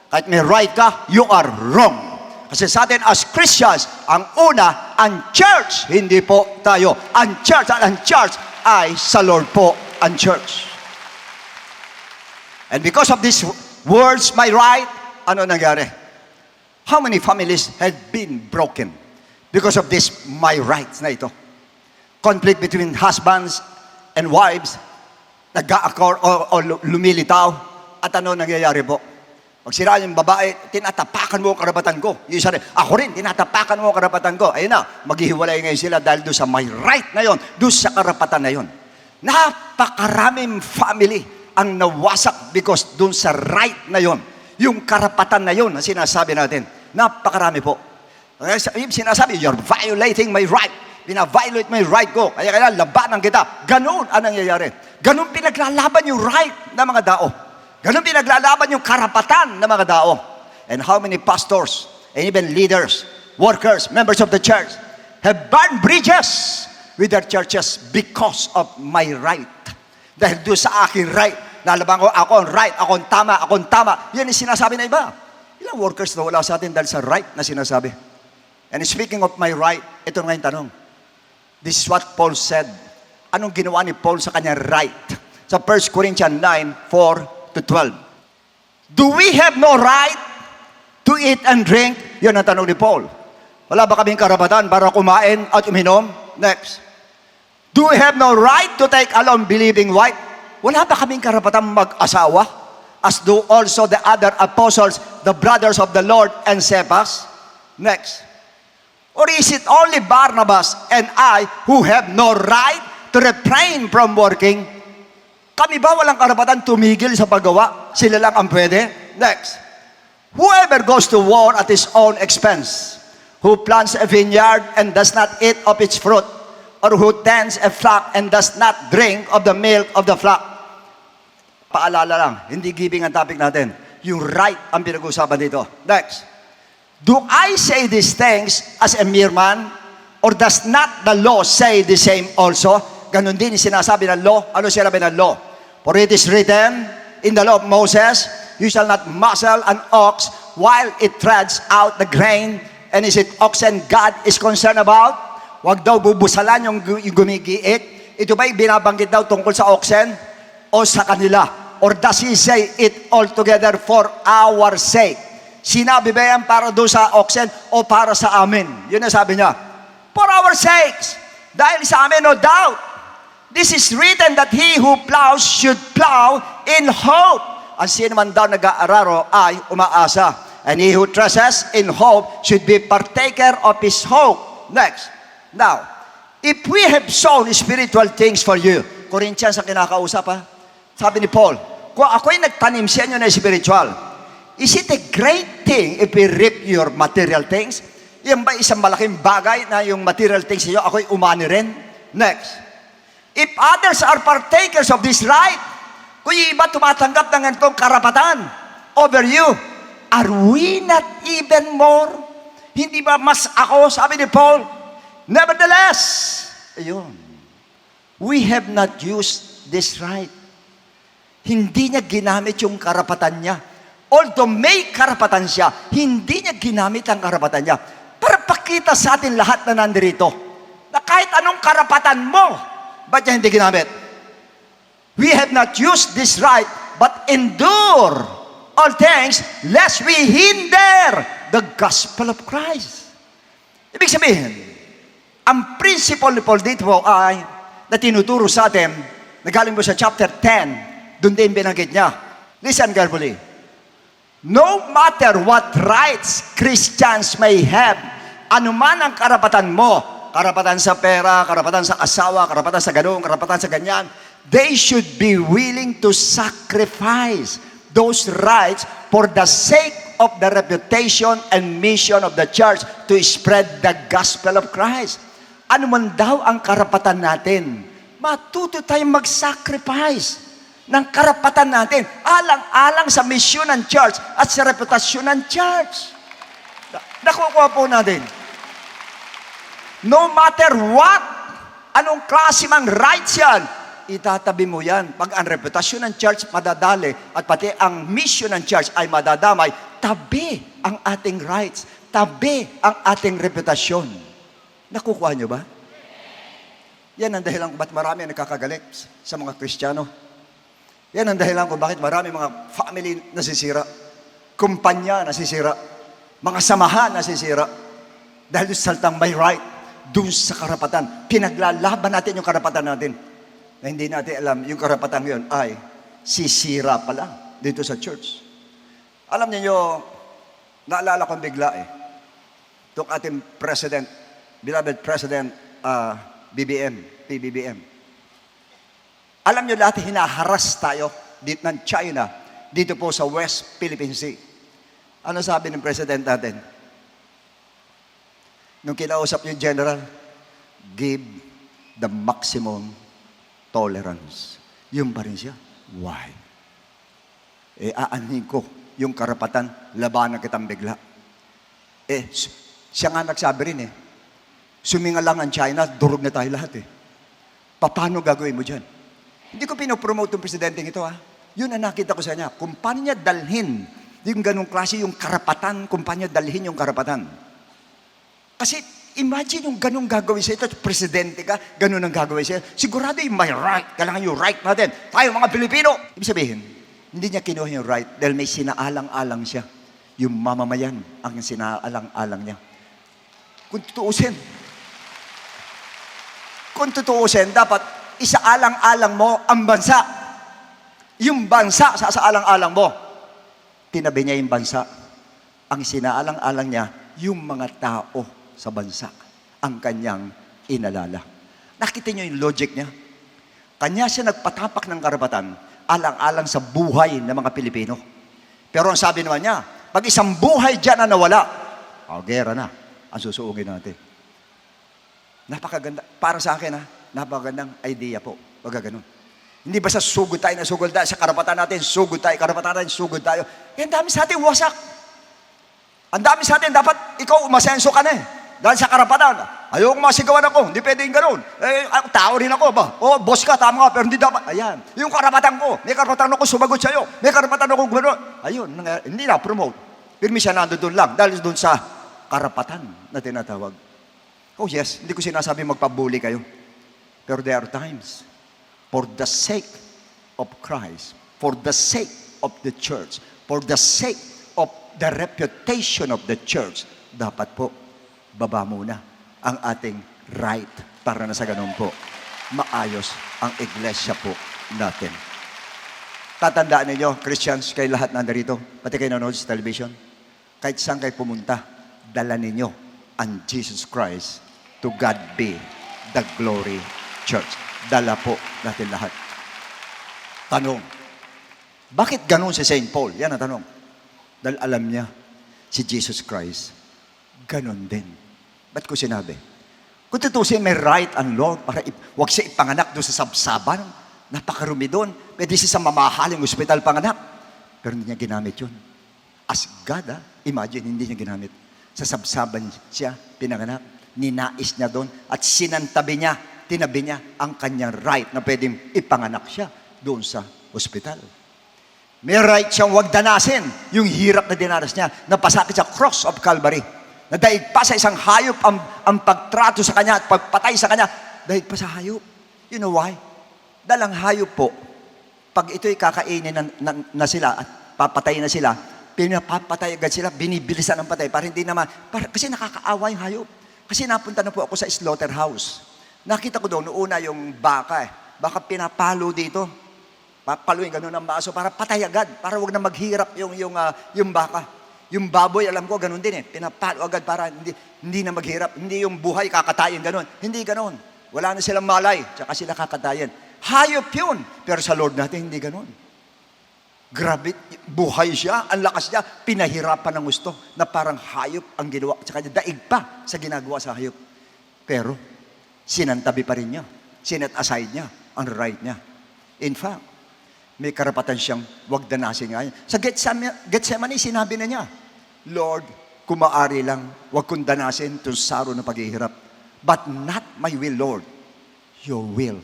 D: Kahit may right ka, you are wrong. Kasi sa atin as Christians, ang una, ang church, hindi po tayo. Ang church at ang church ay sa Lord po ang church. And because of these words, my right, ano nangyari? How many families had been broken because of this my rights na ito? Conflict between husbands and wives, nag-a-accord o lumilitaw, at ano nangyayari po? Pag sira yung babae, tinatapakan mo ang karapatan ko. Yung isa rin, ako rin, tinatapakan mo ang karapatan ko. Ayun na, maghihiwalay ngayon sila dahil doon sa my right na yon, doon sa karapatan na yon. Napakaraming family ang nawasak because doon sa right na yon. Yung karapatan na yon na sinasabi natin. Napakarami po. Sinasabi, you're violating my right. Pina-violate my right ko. Kaya kailangan labanan kita. Ganun ang nangyayari. Ganun pinaglalaban yung right ng mga tao. Ganun pinaglalaban yung karapatan ng mga tao. And how many pastors, and even leaders, workers, members of the church, have burned bridges with their churches because of my right. Dahil doon sa aking right, lalaban ko, ako ang right, ako ang tama, ako ang tama. Yan ang sinasabi na iba. Ilang workers na wala sa atin dahil sa right na sinasabi. And speaking of my right, ito nga yung tanong. This is what Paul said. Anong ginawa ni Paul sa kanyang right? Sa 1 Corinthians 9, 4-12. Do we have no right to eat and drink? Yun ang tanong ni Paul. Wala ba kaming karapatan para kumain at uminom? Next. Do we have no right to take along believing wife? Wala ba kaming karapatan mag-asawa? As do also the other apostles, the brothers of the Lord and Cephas? Next. Or is it only Barnabas and I who have no right to refrain from working? Kami ba walang karapatan tumigil sa paggawa? Sila lang ang pwede? Next. Whoever goes to war at his own expense, who plants a vineyard and does not eat of its fruit, or who tends a flock and does not drink of the milk of the flock. Paalala lang, hindi giving ang topic natin. Yung right ang pinag-uusapan dito. Next. Do I say these things as a mere man? Or does not the law say the same also? Ganon din yung sinasabi ng law. Ano sinasabi ng law? For it is written in the law of Moses, you shall not muzzle an ox while it treads out the grain. And is it oxen God is concerned about? Huwag daw bubusalan yung gumigiit. Ito ba'y binabanggit daw tungkol sa oxen o sa kanila? Or does he say it altogether for our sake? Sinabi ba yan para doon sa oxen o para sa amin? Yun ang sabi niya. For our sakes. Dahil sa amin, no doubt. This is written that he who plows should plow in hope. Ang sino man daw nag-aararo ay umaasa. And he who trusts in hope should be partaker of his hope. Next. Now, if we have sown spiritual things for you, Corinthians ang kinakausap ha? Sabi ni Paul, kung ako'y nagtanim sa inyo na spiritual, is it a great thing if we reap your material things? Yan ba isang malaking bagay na yung material things niyo, ako'y umani rin? Next. If others are partakers of this right, kung yung iba tumatanggap ng ganitong karapatan over you, are we not even more? Hindi ba mas ako, sabi ni Paul? Nevertheless, ayun, we have not used this right. Hindi niya ginamit yung karapatan niya. Although may karapatan siya, hindi niya ginamit ang karapatan niya para pakita sa atin lahat na nandirito na kahit anong karapatan mo, ba't niya hindi ginamit? We have not used this right, but endure all things lest we hinder the gospel of Christ. Ibig sabihin, ang principle ni Paul dito ay na tinuturo sa atin, nagaling mo sa chapter 10, doon din binanggit niya. Listen carefully. No matter what rights Christians may have, anuman ang karapatan mo, karapatan sa pera, karapatan sa asawa, karapatan sa ganun, karapatan sa ganyan, they should be willing to sacrifice those rights for the sake of the reputation and mission of the church to spread the gospel of Christ. Ano man daw ang karapatan natin, matuto tayong mag-sacrifice ng karapatan natin, alang-alang sa misyon ng church at sa reputasyon ng church. Nakukuha po natin. No matter what, anong klase mang rights yan, itatabi mo yan. Pag ang reputasyon ng church madadali at pati ang mission ng church ay madadamay, tabi ang ating rights, tabi ang ating reputasyon. Nakukuha nyo ba? Yan ang dahilan kung bakit marami ang nakakagalit sa mga Kristiyano. Yan ang dahilan kung bakit marami mga family nasisira, kumpanya nasisira, mga samahan nasisira. Dahil sa saltang may right, dun sa karapatan. Pinaglalaban natin yung karapatan natin. Na hindi natin alam, yung karapatan yun ay sisira pa lang dito sa church. Alam niyo, naalala ko bigla itong ating president, beloved president, PBBM. Alam niyo lahat, hinaharas tayo dito ng China, dito po sa West Philippine Sea. Ano sabi ng president natin? Nung kinausap yung general, give the maximum tolerance. Yung pa rin siya. Why? Aanhin ko yung karapatan, labanan kitang bigla. Siya nga nagsabi rin suminga lang ang China, durog na tayo lahat Paano gagawin mo dyan? Hindi ko pinopromote yung presidente ito Yun ang nakita ko sa kanya. Kung paano niya dalhin yung ganong klase, yung karapatan, kung paano niya dalhin yung karapatan. Kasi imagine yung ganong gagawin sa ito, presidente ka, ganon ang gagawin sa ito. Sigurado yung may right, kailangan yung right natin. Tayo mga Pilipino. Ibig sabihin, hindi niya kinuha yung right dahil may sinaalang-alang siya. Yung mamamayan ang sinaalang-alang niya. Kung tutuusin, dapat isaalang-alang mo ang bansa. Yung bansa sa isaalang-alang mo, tinabi niya yung bansa. Ang sinaalang-alang niya, yung mga tao sa bansa ang kanyang inalala. Nakita niyo yung logic niya? Kanya siya nagpatapak ng karapatan alang-alang sa buhay ng mga Pilipino. Pero ang sabi naman niya, pag isang buhay dyan na nawala, gera na ang susuungin natin. Napakaganda. Para sa akin, napakagandang idea po. Pag ganun. Hindi basta sugod tayo na sugod tayo sa karapatan natin, sugod tayo, karapatan natin, sugod tayo. Ang dami sa atin wasak. Ang dami sa atin, dapat ikaw umasenso ka na Dahil sa karapatan, ayokong masigawan ako, hindi pwedeng ganun. Tao rin ako ba? Boss ka, tama nga, pero hindi dapat. Ayan, yung karapatan ko, may karapatan ako sumagot sa'yo, may karapatan ako gano'n. Ayun, hindi na-promote. Pirmi siya nandun lang, dahil doon sa karapatan na tinatawag. Oh yes, hindi ko sinasabi magpabuli kayo. Pero there are times, for the sake of Christ, for the sake of the church, for the sake of the reputation of the church, dapat po, baba muna ang ating right para na sa ganun po, maayos ang iglesia po natin. Tatandaan ninyo, Christians, kayo lahat nandarito, pati kayo nanonood sa television, kahit saan kayo pumunta, dala ninyo ang Jesus Christ. To God be the glory, church. Dala po natin lahat. Tanong, bakit ganun si St. Paul? Yan ang tanong. Dahil alam niya, si Jesus Christ, ganun din. Ba't ko sinabi? Kung tutusin, may right ang Lord para huwag siya ipanganak doon sa sabsaban. Napakarumi doon. Pwede siya sa mamahaling ospital panganak. Pero hindi niya ginamit yun. As God, imagine, hindi niya ginamit. Sa sabsaban siya pinanganak. Ninais niya doon at sinantabi niya, tinabi niya ang kanyang right na pwedeng ipanganak siya doon sa ospital. May right siyang wag danasin yung hirap na dinaras niya, napasakit sa cross of Calvary. Nadaig pa sa isang hayop ang pagtrato sa kanya at pagpatay sa kanya. Daig pa sa hayop. You know why? Dahil ang hayop po, pag ito'y kakainin na sila at papatayin na sila, pinapapatay agad sila, binibilisan ang patay para hindi naman, kasi nakakaawa yung hayop. Kasi napunta na po ako sa slaughterhouse. Nakita ko doon, una yung baka Baka pinapalo dito. Papaluin ganun ang baso para patay agad. Para wag na maghirap yung baka. Yung baboy, alam ko, ganun din Pinapalo agad para hindi na maghirap. Hindi yung buhay kakatayin, ganun. Hindi ganun. Wala na silang malay, tsaka sila kakatayin. Hayop yun. Pero sa Lord natin, hindi ganun. Grabe, buhay siya, ang lakas niya, pinahirapan ng gusto na parang hayop ang ginawa. Tsaka daig pa sa ginagawa sa hayop. Pero, sinantabi pa rin niya. Sinet aside niya ang right niya. In fact, may karapatan siyang wag danasin nga. Sa Gethsemane, sinabi na niya, Lord, kung maaari lang, wag kong danasin itong saro na paghihirap. But not my will, Lord. Your will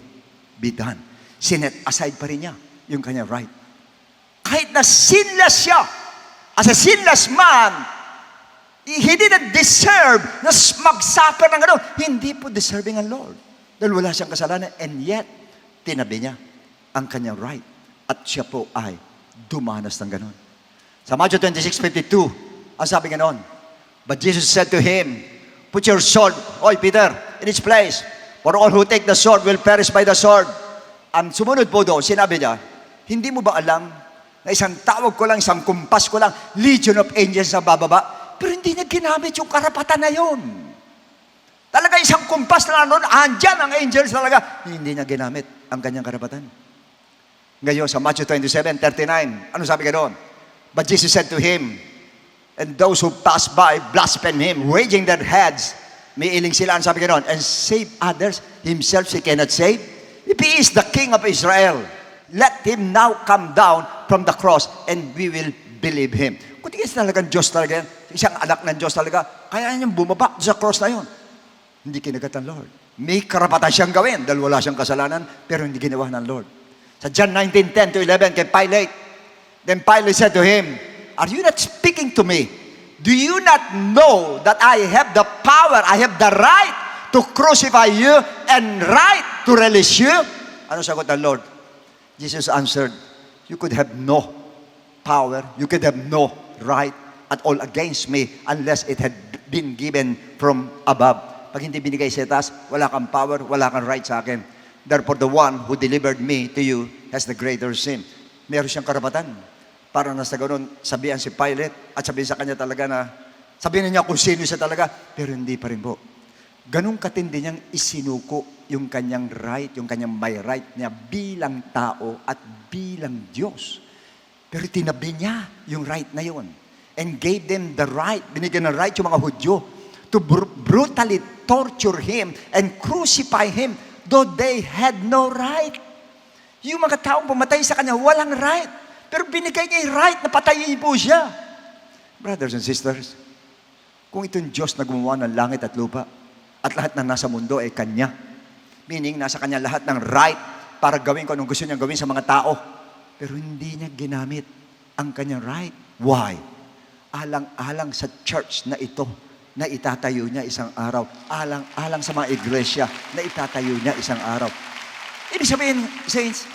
D: be done. sinet aside pa rin niya yung kanyang right. Kahit na sinless siya, as a sinless man, he didn't deserve na mag-suffer ng gano'n. Hindi po deserving ang Lord. Dahil wala siyang kasalanan, and yet, tinabi niya ang kanyang right. At siya po ay dumanas ng gano'n. Sa Matthew 26:52, ang sabi gano'n, but Jesus said to him, put your sword, oy Peter, in its place. For all who take the sword will perish by the sword. Ang sumunod po doon, sinabi niya, hindi mo ba alam na isang tawag ko lang, isang kumpas ko lang, legion of angels sa bababa? Pero hindi niya ginamit yung karapatan na yun. Talaga isang kumpas na noon, andyan ang angels talaga. Hindi niya ginamit ang kanyang karapatan. Ngayon, sa Matthew 27:39, ano sabi ka doon? But Jesus said to him, and those who pass by blaspheme him, raising their heads. May iling sila, ang sabi ka doon, and save others, himself he cannot save. If he is the King of Israel, let him now come down from the cross and we will believe him. Kung di kasi talagang Diyos talaga yan, isang anak ng Diyos talaga, kaya niyang bumaba sa cross na yun. Hindi kinagat ng Lord. May karapatan siyang gawin dahil wala siyang kasalanan, pero hindi ginawa ng Lord. Sa John 19:10-11 kay Pilate, then Pilate said to him, are you not speaking to me? Do you not know that I have the power, I have the right to crucify you and right to release you? Ano sagot ng Lord? Jesus answered, you could have no power, you could have no right at all against me unless it had been given from above. Pag hindi binigay sa taas, wala kang power, wala kang right sa akin. Therefore, the one who delivered me to you has the greater sin. Meron siyang karapatan. Para nasa ganoon, sabihan si Pilate at sabihin sa kanya talaga na, sabihin niya kung sino siya talaga, pero hindi pa rin po. Ganun katindi niyang isinuko yung kanyang right, yung kanyang may right niya bilang tao at bilang Diyos. Pero tinabi niya yung right na yun and gave them the right, binigyan ng right yung mga Hudyo to brutally torture him and crucify him though they had no right. Yung mga taong pumatay sa kanya, walang right. Pero binigay niya yung right na patayin po siya. Brothers and sisters, kung itong Diyos na gumawa ng langit at lupa, at lahat na nasa mundo ay Kanya, meaning nasa Kanya lahat ng right para gawin kung anong gusto niyang gawin sa mga tao, pero hindi niya ginamit ang Kanyang right. Why? Alang-alang sa church na ito, na itatayo niya isang araw. Alang-alang sa mga iglesia na itatayo niya isang araw. Ibig sabihin, saints,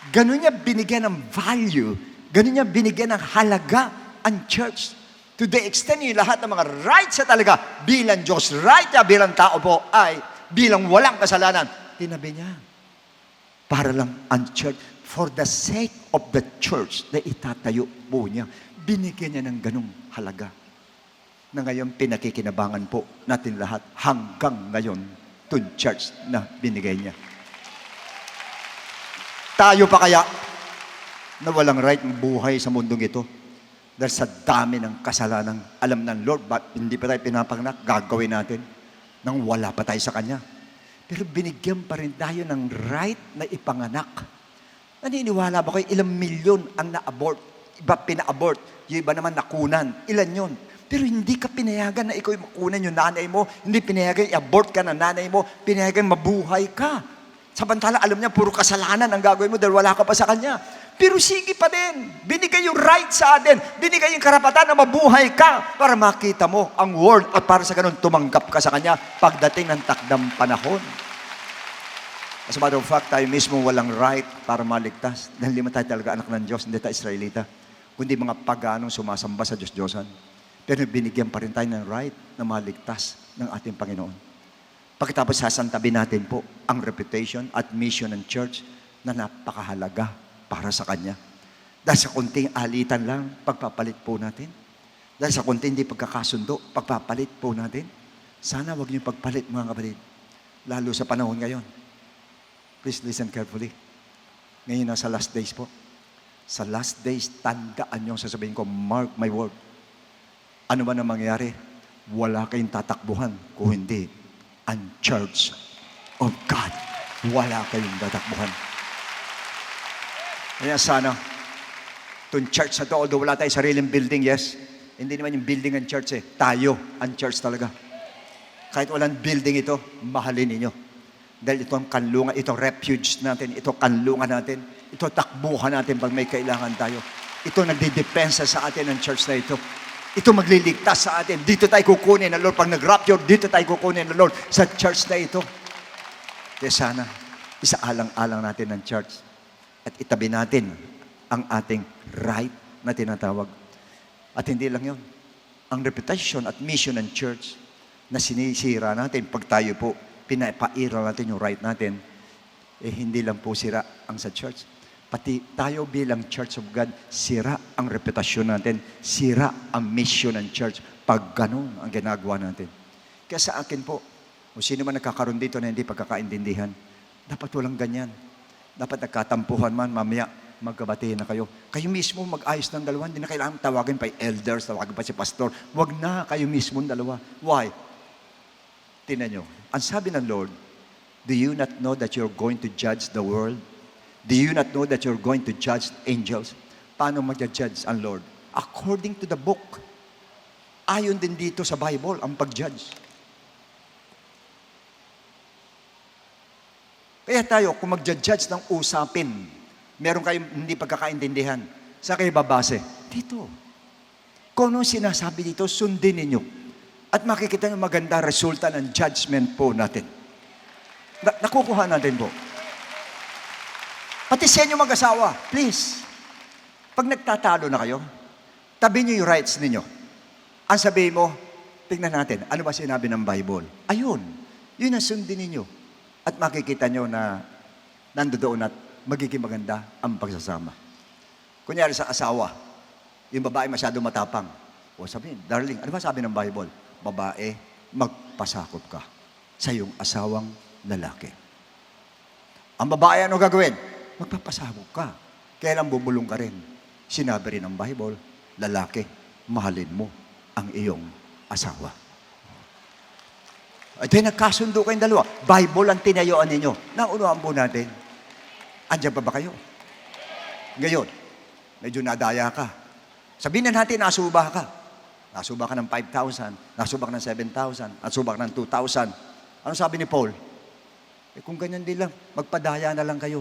D: ganun niya binigyan ng value, ganun niya binigyan ng halaga ang church. To the extent yung lahat ng mga rights na talaga bilang Diyos, right niya bilang tao po ay bilang walang kasalanan, tinabi niya. Para lang ang church, for the sake of the church na itatayo po niya, binigyan niya ng ganung halaga. Na ngayon pinakikinabangan po natin lahat hanggang ngayon itong church na binigay niya. Tayo pa kaya na walang right ng buhay sa mundong ito? Dahil sa dami ng kasalanan, alam ng Lord, hindi pa tayo pinapanganak, gagawin natin nang wala pa tayo sa Kanya. Pero binigyan pa rin tayo ng right na ipanganak. Naniniwala ba kayo, ilang milyon ang na-abort? Iba pina-abort, yung iba naman nakunan. Ilan yun? Pero hindi ka pinayagan na ikaw makunan yung nanay mo, hindi pinayagan i-abort ka ng nanay mo, pinayagan mabuhay ka. Samantala, alam niya, puro kasalanan ang gagawin mo dahil wala ka pa sa Kanya. Pero sige pa din. Binigay yung right sa atin. Binigay yung karapatan na mabuhay ka para makita mo ang word at para sa ganun tumanggap ka sa Kanya pagdating ng takdang panahon. As a matter of fact, tayo mismo walang right para maligtas. Dahil hindi tayo talaga anak ng Diyos, hindi tayo Israelita. Kundi mga paganong sumasamba sa Diyos-Diyosan. Pero binigyan pa rin tayo ng right na maligtas ng ating Panginoon. Pagkatapos sasantabi natin po ang reputation at mission ng church na napakahalaga para sa Kanya. Dahil sa kunting alitan lang, pagpapalit po natin. Dahil sa kunting hindi pagkakasundo, pagpapalit po natin. Sana wag niyo pagpalit mga kapatid. Lalo sa panahon ngayon. Please listen carefully. Ngayon nasa last days po. Sa last days, tandaan yung sasabihin ko, mark my word. Ano man ang mangyari, wala kayong tatakbuhan kung hindi ang church of God. Wala kayong tatakbuhan. Kaya sana, itong church na ito, although wala tayong sariling building, yes, hindi naman yung building ang church tayo ang church talaga. Kahit walang building ito, mahalin ninyo. Dahil itong kanlungan, itong refuge natin, itong kanlungan natin, ito takbuhan natin pag may kailangan tayo. Ito nagdidepensa sa atin ng church na ito. Ito magliligtas sa atin. Dito tayo kukunin ng Lord. Pag nag-rapture, dito tayo kukunin ng Lord sa church na ito. Kaya sana, isaalang-alang natin ng church at itabi natin ang ating right na tinatawag. At hindi lang yun. Ang reputation at mission ng church na sinisira natin pag tayo po pinapaira natin yung right natin, hindi lang po sira ang sa church. Pati tayo bilang Church of God, sira ang reputasyon natin, sira ang mission ng church pag ganun ang ginagawa natin. Kaya sa akin po, kung sino man nakakaroon dito na hindi pagkakaintindihan, dapat walang ganyan. Dapat nagkatampuhan man, mamaya magkabatihin na kayo. Kayo mismo mag-ayos ng dalawa, hindi na kailangan tawagin pa yung elders, tawagin pa si pastor. Wag na, kayo mismo ng dalawa. Why? Tingnan nyo, ang sabi ng Lord, do you not know that you're going to judge the world? Do you not know that you're going to judge angels? Paano mag-judge ang Lord? According to the book. Ayon din dito sa Bible ang pag-judge. Kaya tayo, kung mag-judge ng usapin, meron kayong hindi pagkakaintindihan, saan kayo babase? Dito. Kung anong sinasabi dito, sundin ninyo. At makikita nyo maganda resulta ng judgment po natin. Nakukuha natin po. Pati sa inyo mag-asawa, please. Pag nagtatalo na kayo, tabi nyo yung rights ninyo. Ang sabihin mo, tingnan natin, ano ba sinabi ng Bible? Ayun, yun ang sundin ninyo. At makikita nyo na nandoon at magiging maganda ang pagsasama. Kunyari sa asawa, yung babae masyado matapang. O sabihin, darling, ano ba sabi ng Bible? Babae, magpasakop ka sa iyong asawang lalaki. Ang babae, ano gagawin? Magpapasabog ka. Kaya lang bubulong ka rin. Sinabi rin ng Bible, lalaki, mahalin mo ang iyong asawa. At then nagkasundo kayong dalawa. Bible ang tinayuan ninyo. Naunuan po natin. Andiyan pa ba kayo? Ngayon, medyo nadaya ka. Sabihin na natin, nasuba ka. Nasuba ka ng 5,000, nasuba ka ng 7,000, nasuba ka ng 2,000. Ano sabi ni Paul? Kung ganyan din lang, magpadaya na lang kayo.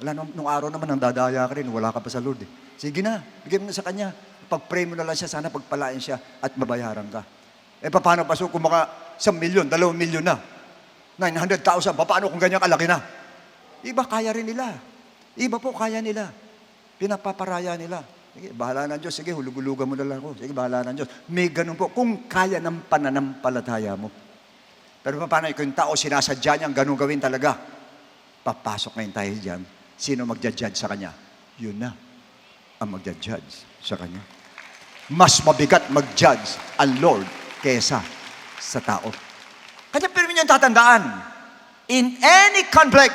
D: Wala, nung araw naman, ang dadaya ka rin, wala ka pa sa Lord. Sige na, bigyan mo na sa Kanya. Pag-pray mo na lang siya, sana pagpalain siya at mabayaran ka. Paano pa kung mga 1 milyon, 2 milyon na, 900,000, paano kung ganyan kalaki na? Iba kaya rin nila. Iba po kaya nila. Pinapaparaya nila. Sige, bahala ng Diyos. Sige, hulug-hulugan mo na lang ako. Sige, bahala ng Diyos. May ganun po. Kung kaya ng pananampalataya mo. Pero paano kung yung tao sinasadya niyang ganun gawin talaga? Papasok ngayon tayo dyan. Sino magja-judge sa kanya? Yun na ang magja-judge sa kanya. Mas mabigat mag-judge ang Lord kesa sa tao. Kanya pero niyo tatandaan, in any conflict,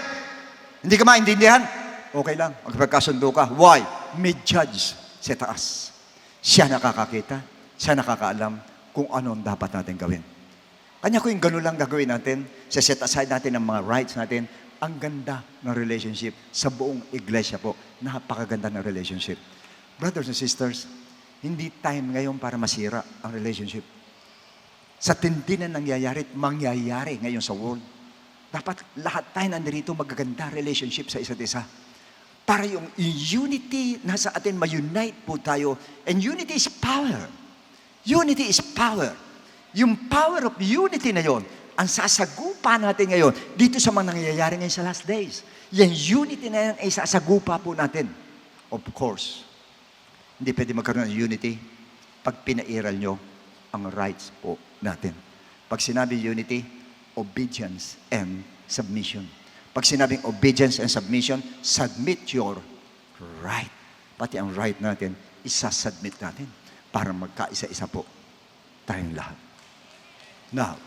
D: hindi ka maintindihan, okay lang, magpagkasundo ka. Why? May judge sa taas. Siya nakakakita, siya nakakaalam kung ano ang dapat natin gawin. Kanya ko yung gano'n lang gagawin natin, set aside natin ang mga rights natin, ang ganda ng relationship sa buong iglesia po. Napakaganda ng relationship. Brothers and sisters, hindi time ngayon para masira ang relationship. Sa tindi na nangyayari at mangyayari ngayon sa world, dapat lahat tayo nandito magaganda relationship sa isa't isa. Para yung unity nasa atin, ma-unite po tayo. And unity is power. Unity is power. Yung power of unity na yon, ang sasagupa natin ngayon dito sa mga nangyayari ngayon sa last days. Yung unity na yan ay sasagupa po natin. Of course, hindi pwede magkaroon ng unity pag pinairal nyo ang rights po natin. Pag sinabi unity, obedience and submission. Pag sinabing obedience and submission, submit your right. Pati ang right natin, isasubmit natin para magkaisa-isa po tayong lahat. Now,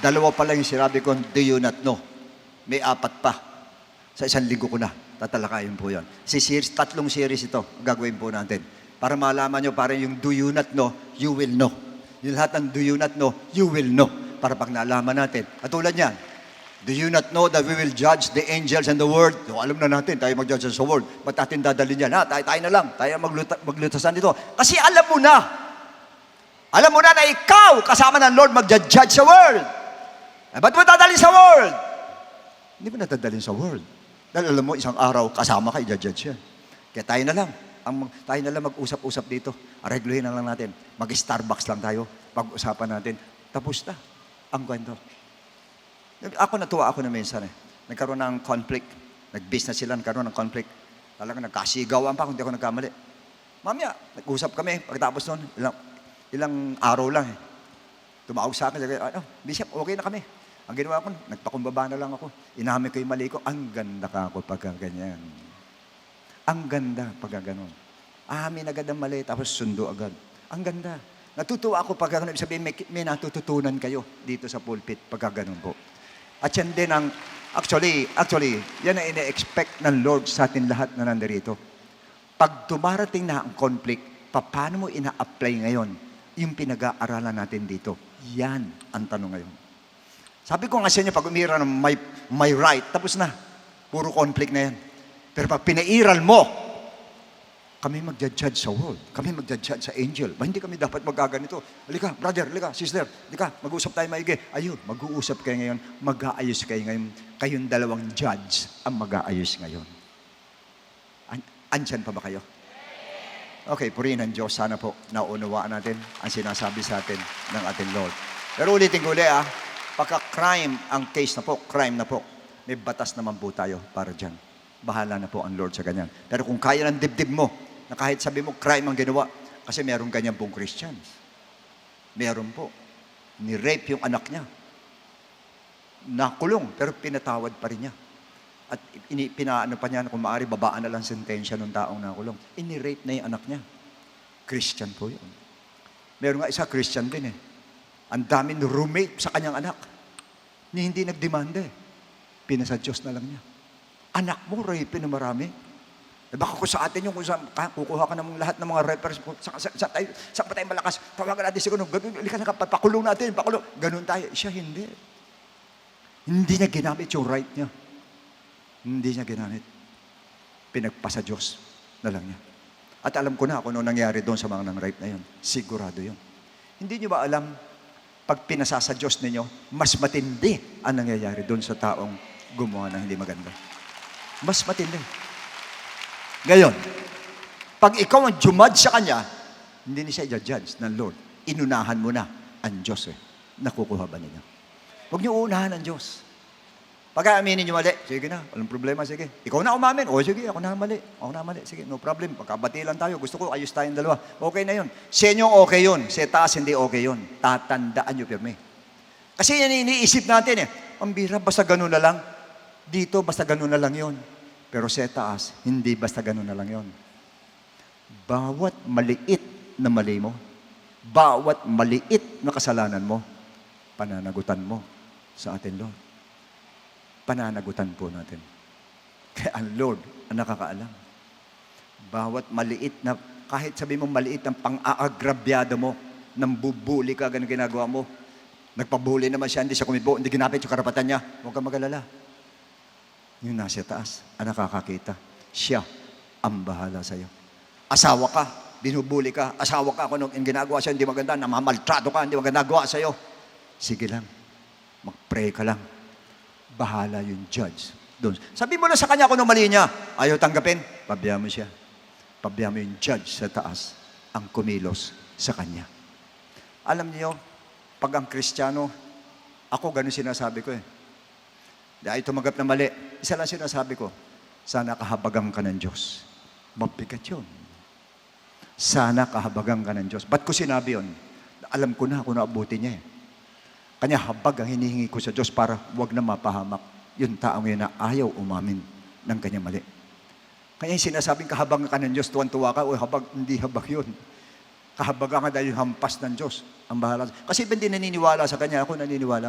D: dalawa pa lang yung sinabi ko, do you not know? May 4 pa. Sa 1 linggo ko na, tatalakayin po yun. Tatlong series ito, gagawin po natin. Para malaman nyo, para yung do you not know, you will know. Yung lahat ng do you not know, you will know. Para pag nalaman natin. At tulad yan, do you not know that we will judge the angels and the world? So, alam na natin, tayo mag-judge sa world. Ba't natin dadalhin yan? Tayo na lang, tayo maglutasan dito. Kasi alam mo na, Alam mo na ikaw, kasama ng Lord, magja-judge sa world. Eh, ba't mo dadalhin sa world? Hindi mo nadadalhin sa world. Dahil alam mo, isang araw, kasama ka, i-judge yan. Kaya tayo na lang. Tayo na lang mag-usap-usap dito. Aregluhin na lang natin. Mag-Starbucks lang tayo. Pag-usapan natin. Tapos na. Ang kwento. Ako natuwa ako na minsan eh. Nagkaroon ng conflict. Nag-business sila, nagkaroon ng conflict. Talagang nagkasigawan pa kung di ako nagkamali. Mamaya, nag-usap kami. Pagkatapos nun, ilang araw lang eh. Tumawag sa akin. Sabi, Bishop, okay na kami. Ang ginawa ko, nagpakumbaba na lang ako. Inamin ko yung mali ko. Ang ganda ka ako pagka ganyan. Ang ganda pagka ganon. Amin agad ang mali, tapos sundo agad. Ang ganda. Natutuwa ako pagka ganon. Sabihin, may natututunan kayo dito sa pulpit pagka ganon po. At yan din ang, actually, yan ang ina-expect ng Lord sa atin lahat na nandarito. Pag dumarating na ang conflict, paano mo ina-apply ngayon yung pinag-aaralan natin dito? Yan ang tanong ngayon. Sabi ko nga sa inyo, pag umira ng may right, tapos na. Puro conflict na yan. Pero pag pinairal mo, kami magja-judge sa world. Kami magja-judge sa angel. Hindi kami dapat magaganito. Halika, brother, halika, sister, halika, mag-uusap tayo maigi. Ayun, mag-uusap kayo ngayon, mag-aayos kayo ngayon. Kayong dalawang judge ang mag-aayos ngayon. Andyan pa ba kayo? Okay, purihin ang Diyos. Sana po naunawaan natin ang sinasabi sa atin ng ating Lord. Pero ulitin ko ulit pagka crime ang case na po, crime na po, may batas naman po tayo para dyan. Bahala na po ang Lord sa ganyan. Pero kung kaya ng dibdib mo, na kahit sabi mo, crime ang ginawa, kasi meron ganyan pong Christians. Meron po. Ni-rape yung anak niya. Nakulong, pero pinatawad pa rin niya. At pinaano pa niya, kung maaari, babaan na lang sentensya ng taong nakulong. Ini-rape na yung anak niya. Christian po yun. Meron nga isa, Christian din eh. Ang daming roommate sa kanyang anak. Hindi nagdemanda eh. Pinasa Diyos na lang niya. Anak mo, rape na marami. Eh baka kung sa atin yung kung kukuha ka ng lahat ng mga rappers, saan pa tayo malakas, tawagan natin siguro, halika na pakulong natin, pakulong. Ganun tayo. Siya hindi. Hindi niya ginamit yung right niya. Hindi niya ginamit. Pinagpasa Diyos na lang niya. At alam ko na kung ano nangyari doon sa mga nang-rape na yun. Sigurado yun. Hindi niyo ba alam, pag pinasa sa Diyos ninyo, mas matindi ang nangyayari doon sa taong gumawa ng hindi maganda. Mas matindi. Ngayon, pag ikaw ang judge sa Kanya, hindi niya siya i-judge ng Lord. Inunahan mo na ang Diyos eh. Nakukuha ba niya? Huwag niyo uunahan ang Diyos. Pag aaminin niyo mali, sige na, walang problema, sige. Ikaw na umamin, o sige, ako na mali, sige, no problem. Pagkabati lang tayo, gusto ko, ayos tayong dalawa. Okay na yun. Sa inyo, okay yun. Sa taas, hindi okay yun. Tatandaan niyo, pirme. Kasi yan iniisip natin eh. Ang bira, basta ganun na lang. Dito, basta ganun na lang yun. Pero sa taas, hindi basta ganun na lang yun. Bawat maliit na mali mo, bawat maliit na kasalanan mo, pananagutan mo sa atin, Lord. Pananagutan po natin. Kaya ang Lord ang nakakaalam. Bawat maliit na, kahit sabi mo maliit ang pang-aagrabyado mo, nang bubuli ka, ganun ginagawa mo, nagpabuli naman siya, hindi siya kumibo, hindi ginapit yung karapatan niya, huwag kang mag-alala. Yung nasa taas, ang nakakakita, siya ang bahala sa'yo. Asawa ka, binubuli ka, asawa ka, kung yung ginagawa sa'yo, hindi maganda, namamaltrato ka, hindi maganda gawa sa'yo. Sige lang, mag-pray ka lang. Bahala yung judge doon. Sabi mo na sa kanya kung ano mali niya. Ayaw tanggapin, pabayaan mo siya. Pabayaan mo yung judge sa taas ang kumilos sa kanya. Alam niyo, pag ang Kristiyano, ako ganun sinasabi ko eh. Dahil tumanggap na mali, isa lang sinasabi ko, sana kahabagan ka ng Diyos. Mabigat yun. Sana kahabagan ka ng Diyos. Ba't ko sinabi yun? Alam ko na kung naabuti niya eh. Kanya habag ang hinihingi ko sa Diyos para wag na mapahamak yung taong yun na ayaw umamin ng kanyang mali. Kaya yung sinasabing kahabag ka ng Diyos, tuwan-tuwa ka, o habag, hindi habag yun. Kahabag ka dahil hampas ng Diyos ang bahala. Kasi hindi naniniwala sa Kanya, ako naniniwala.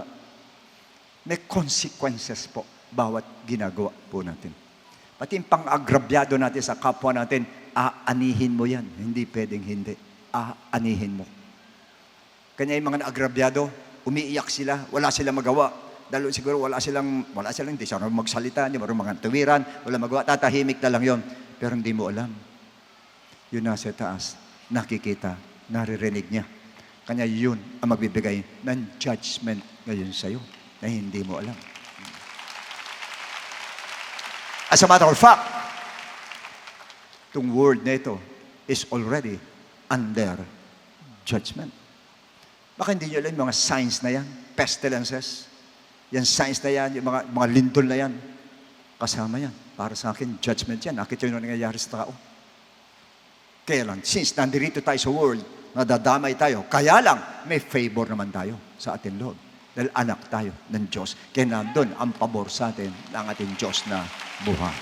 D: May consequences po bawat ginagawa po natin. Pati yung pang-agrabyado natin sa kapwa natin, aanihin mo yan. Hindi pwedeng hindi. Aanihin mo. Kanya yung mga naagrabyado, umiiyak sila, wala silang magawa. Dahil siguro wala silang, hindi siya magsalita, hindi marunong mga tuwiran, wala magawa, tatahimik na lang yon. Pero hindi mo alam. Yun nasa taas, nakikita, naririnig niya. Kanya yun ang magbibigay ng judgment ngayon sa'yo na hindi mo alam. As a matter of fact, itong word na ito is already under judgment. Baka hindi nyo alam yung mga signs na yan, pestilences, yan signs na yan, yung mga lindol na yan, kasama yan. Para sa akin, judgment yan. Nakita yun ang nangyayari sa tao. Kaya lang, since nandito tayo sa world, nadadamay tayo, kaya lang, may favor naman tayo sa ating Lord. Dahil anak tayo ng Diyos. Kaya nandun ang pabor sa atin ng ating Diyos na buhay.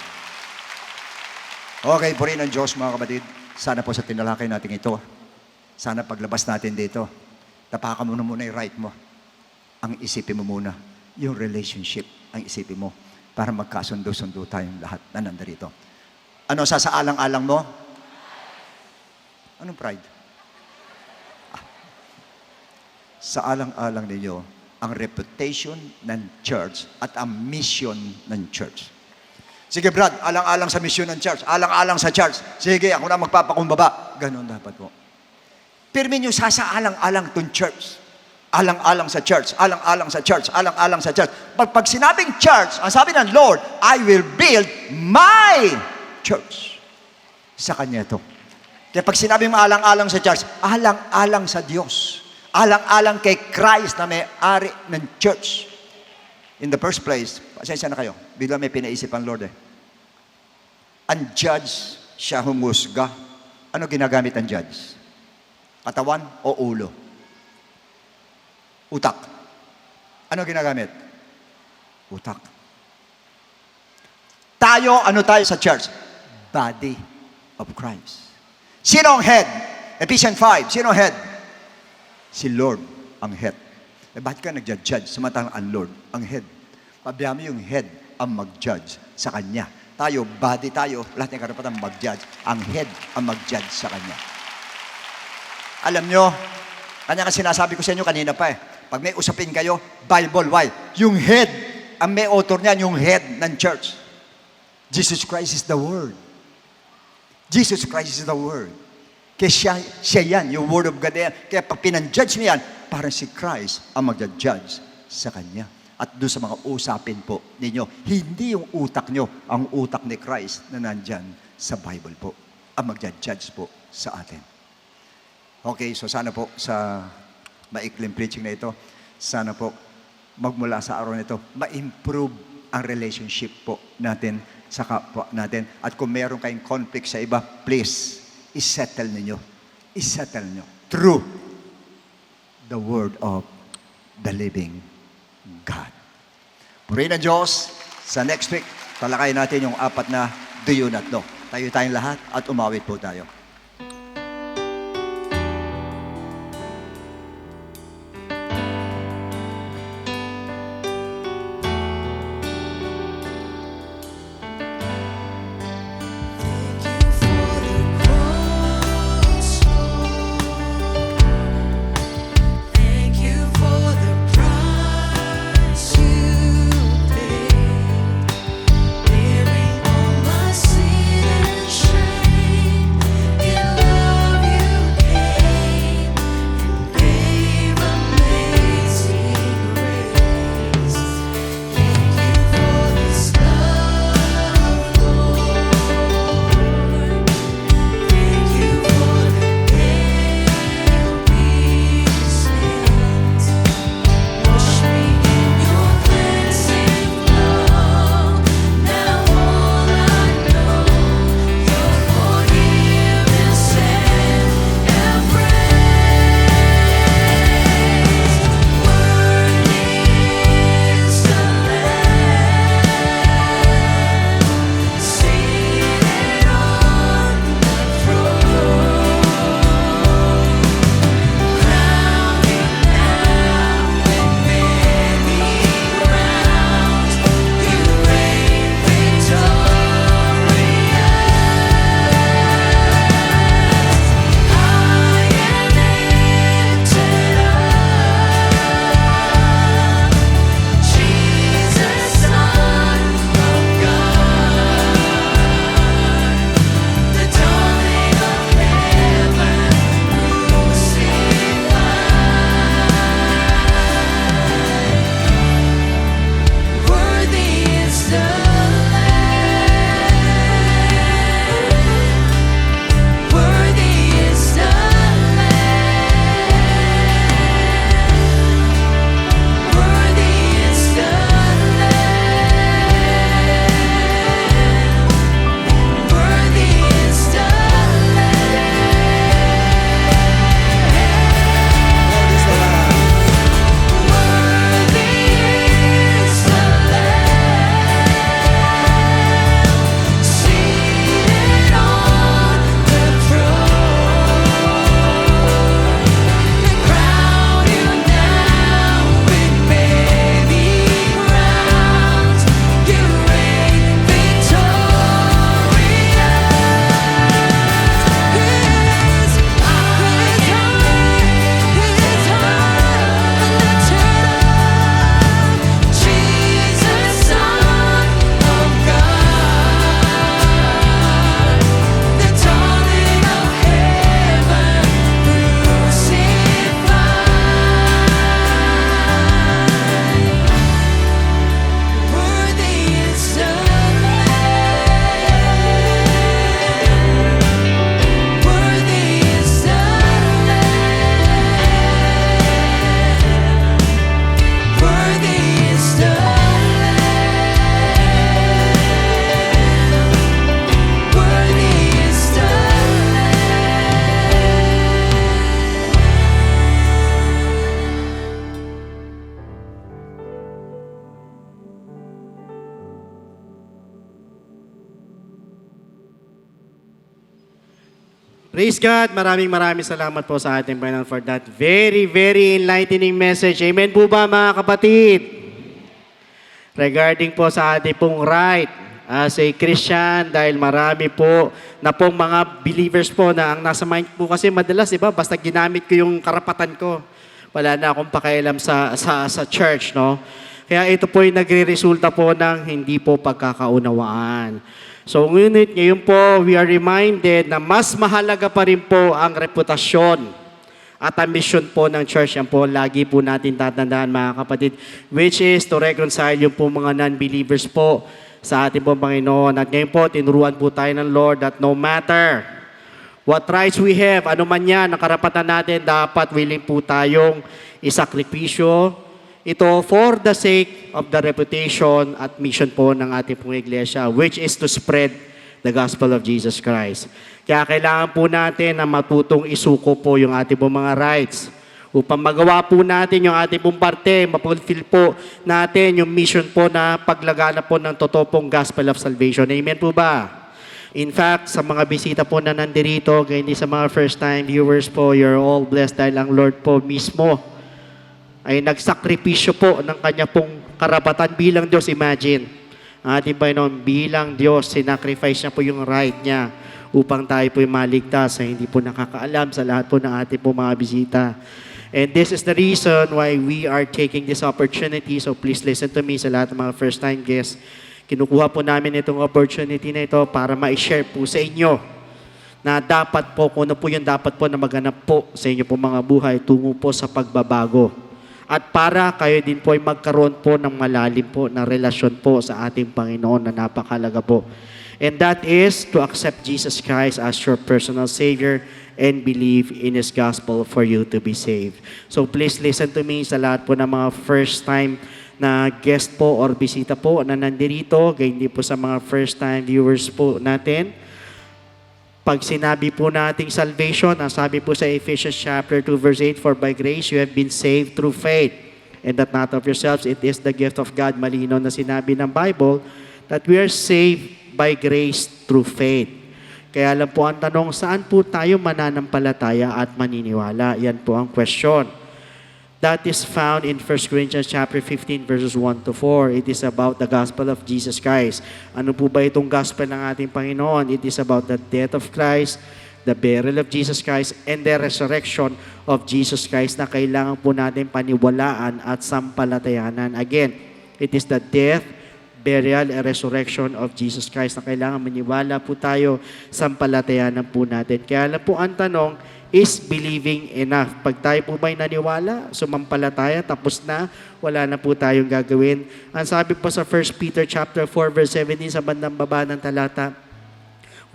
D: Okay, purihin ng Diyos mga kapatid. Sana po sa tinalakay natin ito, sana paglabas natin dito, tapakan mo na muna yung right mo. Ang isipin mo muna, yung relationship, ang isipin mo, para magkasundo-sundo tayong lahat na nandarito. Ano sasaalang-alang mo? Anong pride? Sa alang-alang ninyo, ang reputation ng church at ang mission ng church. Sige Brad, alang-alang sa mission ng church, alang-alang sa church. Sige, ako na magpapakumbaba. Ganon dapat po. Pirmin nyo sasaalang-alang tong church. Alang-alang sa church, alang-alang sa church, alang-alang sa church. Pag sinabing church, ang sabi ng Lord, I will build my church. Sa Kanya ito. Kaya pag sinabing alang-alang sa church, alang-alang sa Diyos. Alang-alang kay Christ na may-ari ng church. In the first place, pasensya na kayo, bigla may pinaisip ang Lord Ang judge, siya humusga. Ano ginagamit ang judge? Katawan o ulo? Utak. Ano ginagamit? Utak. Tayo, ano tayo sa church? Body of Christ. Sino ang head? Ephesians 5, sino ang head? Si Lord ang head. Bakit ka nag-judge? Samantalang ang Lord ang head. Pabayaan mo yung head ang mag-judge sa Kanya. Tayo, body tayo, lahat ng karapatan mag-judge. Ang head ang mag-judge sa Kanya. Alam nyo, kanya kasi sinasabi ko sa inyo kanina pa pag may usapin kayo, Bible, why? Yung head, ang may author niyan, yung head ng church. Jesus Christ is the Word. Jesus Christ is the Word. Kaya siya yan, yung Word of God yan. Kaya pag pinanjudge mo yan, parang si Christ ang mag-judge sa Kanya. At doon sa mga usapin po ninyo, hindi yung utak nyo, ang utak ni Christ na nandyan sa Bible po, ang mag-judge po sa atin. Okay, so sana po sa maikling preaching na ito, sana po magmula sa araw na ito, ma-improve ang relationship po natin sa kapwa natin. At kung meron kayong conflict sa iba, please, isettle ninyo. Isettle nyo. Through the word of the living God. Purihin ng Diyos, sa next week, talakayin natin yung 4 na do you not know. Tayo tayong lahat at umawit po tayo.
A: Thank you for the price you paid, bearing all my sin and shame.
G: Praise God. Maraming salamat po sa ating Panginoon for that very, very enlightening message. Amen po ba mga kapatid? Regarding po sa ating pong right as a Christian, dahil marami po na pong mga believers po na ang nasa mind po kasi madalas, di ba, basta ginamit ko yung karapatan ko, wala na akong pakialam sa church, no? Kaya ito po yung nagre-resulta po ng hindi po pagkakaunawaan. So ngayon po, we are reminded na mas mahalaga pa rin po ang reputasyon at ang mission po ng church. Yan po, lagi po natin tatandaan mga kapatid, which is to reconcile yung po mga non-believers po sa ating po Panginoon. At ngayon po, tinuruan po tayo ng Lord that no matter what rights we have, ano man yan, ang karapatan natin, dapat willing po tayong isakripisyo ito for the sake of the reputation at mission po ng ating pong iglesia, which is to spread the gospel of Jesus Christ. Kaya kailangan po natin na matutong isuko po yung ating pong mga rights upang magawa po natin yung ating pong parte, mapulfill po natin yung mission po na paglagana po ng totoo pong gospel of salvation. Amen po ba? In fact, sa mga bisita po na nandirito, ganyan sa mga first-time viewers po, you're all blessed dahil ang Lord po mismo ay nagsakripisyo po ng kanya pong karapatan bilang Diyos. Imagine, ating Panginoon bilang Diyos, sinacrifice niya po yung right niya upang tayo po maligtas na hindi po nakakaalam sa lahat po ng ating po mga bisita. And this is the reason why we are taking this opportunity. So please listen to me sa lahat ng mga first-time guests. Kinukuha po namin itong opportunity na ito para ma-share po sa inyo na dapat po, kung ano po yung dapat po na maganap po sa inyo po mga buhay tungo po sa pagbabago. At para kayo din po ay magkaroon po ng malalim po na relasyon po sa ating Panginoon na napakalaga po. And that is to accept Jesus Christ as your personal Savior and believe in His gospel for you to be saved. So please listen to me sa lahat po ng mga first time na guest po or bisita po na nandirito, gayon din po sa mga first time viewers po natin. Pag sinabi po nating salvation, ang sabi po sa Ephesians chapter 2 verse 8, for by grace you have been saved through faith, and that not of yourselves, it is the gift of God. Malinaw na sinabi ng Bible that we are saved by grace through faith. Kaya lang po ang tanong, saan po tayo mananampalataya at maniniwala? Yan po ang question. That is found in 1 Corinthians chapter 15 verses 1 to 4. It is about the gospel of Jesus Christ. Ano po ba itong gospel ng ating Panginoon? It is about the death of Christ, the burial of Jesus Christ, and the resurrection of Jesus Christ na kailangan po natin paniwalaan at sampalatayanan. Again, it is the death, burial, and resurrection of Jesus Christ na kailangan maniwala po tayo, sampalatayanan po natin. Kaya lang po ang tanong, is believing enough? Pag tayo po ba'y naniwala, sumampalataya, tapos na, wala na po tayong gagawin. Ang sabi po sa 1 Peter chapter 4 verse 17 sa bandang baba ng talata,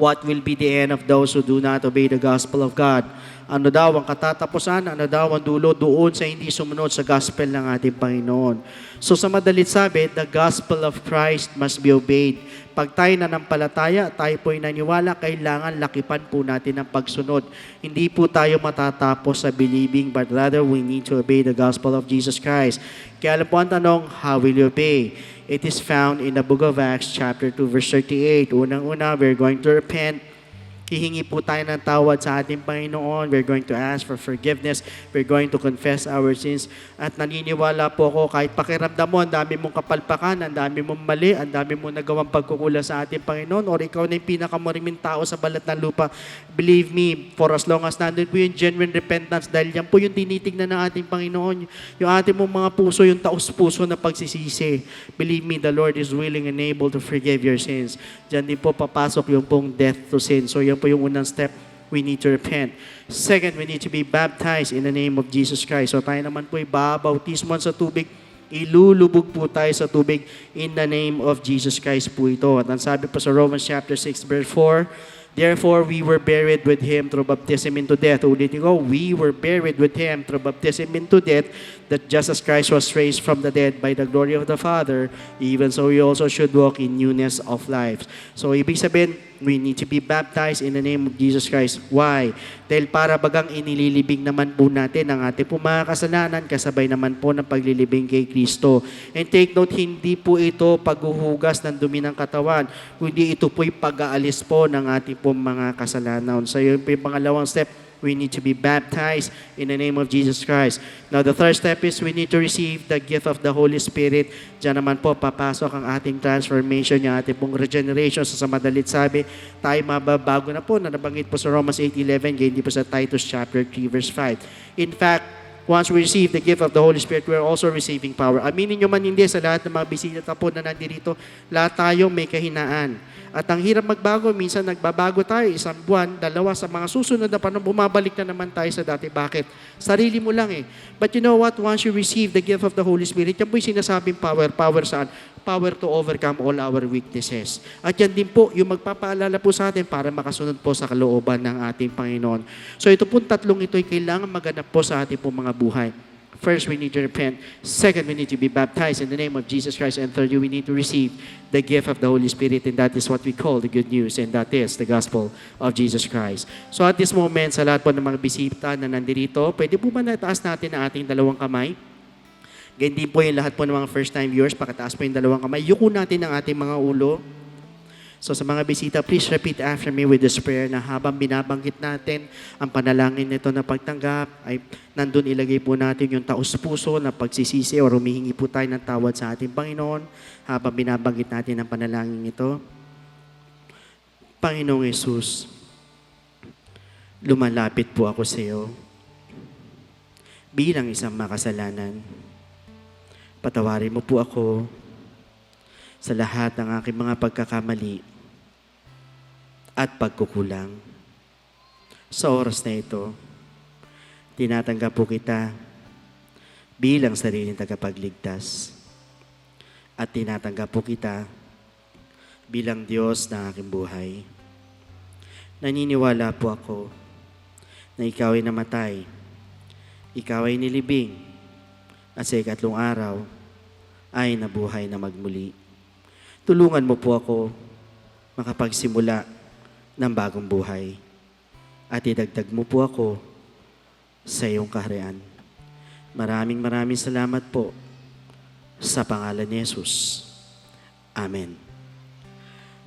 G: what will be the end of those who do not obey the gospel of God? Ano daw ang katatapusan? Ano daw ang dulo doon sa hindi sumunod sa gospel ng ating Panginoon? So sa madalit sabi, the gospel of Christ must be obeyed. Pag tayo nanampalataya, tayo po'y naniwala, kailangan lakipan po natin ang pagsunod. Hindi po tayo matatapos sa believing, but rather we need to obey the gospel of Jesus Christ. Kaya alam po ang tanong, how will you obey? It is found in the book of Acts chapter 2 verse 38. Unang-una, we're going to repent. Hihingi po tayo ng tawad sa ating Panginoon. We're going to ask for forgiveness. We're going to confess our sins. At naniniwala po ako, kahit pakiramdam mo, ang dami mong kapalpakan, ang dami mong mali, ang dami mong nagawang pagkukula sa ating Panginoon, or ikaw na yung pinakamariming tao sa balat ng lupa, believe me, for as long as nandun po yung genuine repentance, dahil yan po yung tinitignan ng ating Panginoon, yung ating mong mga puso, yung taos-puso na pagsisisi. Believe me, the Lord is willing and able to forgive your sins. Diyan din po papasok yung pong death to sin. So yan po yung unang step, we need to repent. Second, we need to be baptized in the name of Jesus Christ. So tayo naman po ay babautismon sa tubig, ilulubog po tayo sa tubig in the name of Jesus Christ po ito. At ang sabi po sa Romans chapter 6 verse 4, therefore we were buried with Him through baptism into death. Ulitin ko, we were buried with Him through baptism into death, that just as Christ was raised from the dead by the glory of the Father, even so we also should walk in newness of life. So ibig sabihin, we need to be baptized in the name of Jesus Christ. Why? Dahil para bagang inililibing naman po natin ang ating po mga kasalanan, kasabay naman po ng paglilibing kay Kristo. And take note, hindi po ito paghuhugas ng dumi ng katawan, kundi ito po'y pag-aalis po ng ating po mga kasalanan. So yun po yung pangalawang step, we need to be baptized in the name of Jesus Christ. Now, the third step is we need to receive the gift of the Holy Spirit. Diyan naman po, papasok ang ating transformation, yung ating pong regeneration. So, sa madalit sabi, tayo mababago na po, na nabanggit po sa Romans 8:11, hindi po sa Titus chapter 3, verse 5. In fact, once we receive the gift of the Holy Spirit, we are also receiving power. Aminin nyo man hindi, sa lahat ng mga bisita po na nandito, lahat tayo may kahinaan. At ang hirap magbago, minsan nagbabago tayo, isang buwan, dalawa, sa mga susunod na panahon, bumabalik na naman tayo sa dati. Bakit? Sarili mo lang eh. But you know what? Once you receive the gift of the Holy Spirit, yan po'y sinasabing power. Power saan? Power to overcome all our weaknesses. At yan din po, yung magpapaalala po sa atin para makasunod po sa kalooban ng ating Panginoon. So ito po tatlong ito ay kailangan maganap po sa ating po mga buhay. First, we need to repent. Second, we need to be baptized in the name of Jesus Christ. And third, we need to receive the gift of the Holy Spirit. And that is what we call the good news. And that is the gospel of Jesus Christ. So at this moment, sa lahat po ng mga bisita na nandito, pwede po ba nataas natin ang ating dalawang kamay? Ganyan din po yung lahat po ng mga first-time viewers, pakataas po yung dalawang kamay. Yuko natin ang ating mga ulo. So sa mga bisita, please repeat after me with this prayer na habang binabanggit natin ang panalangin nito na pagtanggap, ay nandun ilagay po natin yung taos-puso na pagsisisi o humihingi po tayo ng tawad sa ating Panginoon habang binabanggit natin ang panalangin ito. Panginoong Yesus, lumalapit po ako sa iyo bilang isang makasalanan. Patawarin mo po ako sa lahat ng aking mga pagkakamali at pagkukulang. Sa oras na ito, tinatanggap po kita bilang sariling tagapagligtas at tinatanggap po kita bilang Diyos ng aking buhay. Naniniwala po ako na ikaw ay namatay, ikaw ay nilibing, at sa ikatlong araw ay nabuhay na magmuli. Tulungan mo po ako makapagsimula ng bagong buhay at idagdag mo po ako sa iyong kaharian. Maraming salamat po sa pangalan ni Jesus. Amen.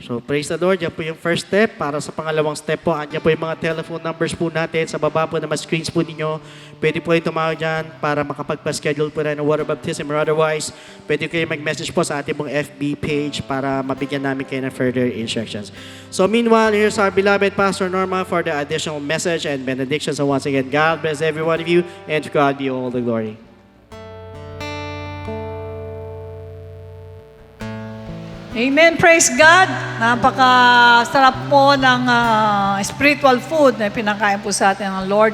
G: So praise the Lord. Yan po yung first step. Para sa pangalawang step po, andyan po yung mga telephone numbers po natin. Sa baba po na screens po ninyo. Pwede po yung tumawag dyan para makapagpa-schedule po rin ng water baptism or otherwise. Pwede kayo mag-message po sa ating pong FB page para mabigyan namin kayo ng further instructions. So meanwhile, here's our beloved Pastor Norma for the additional message and benediction. So once again, God bless every one of you and to God be all the glory.
C: Amen. Praise God. Napakasarap po ng spiritual food na pinakain po sa atin ng Lord.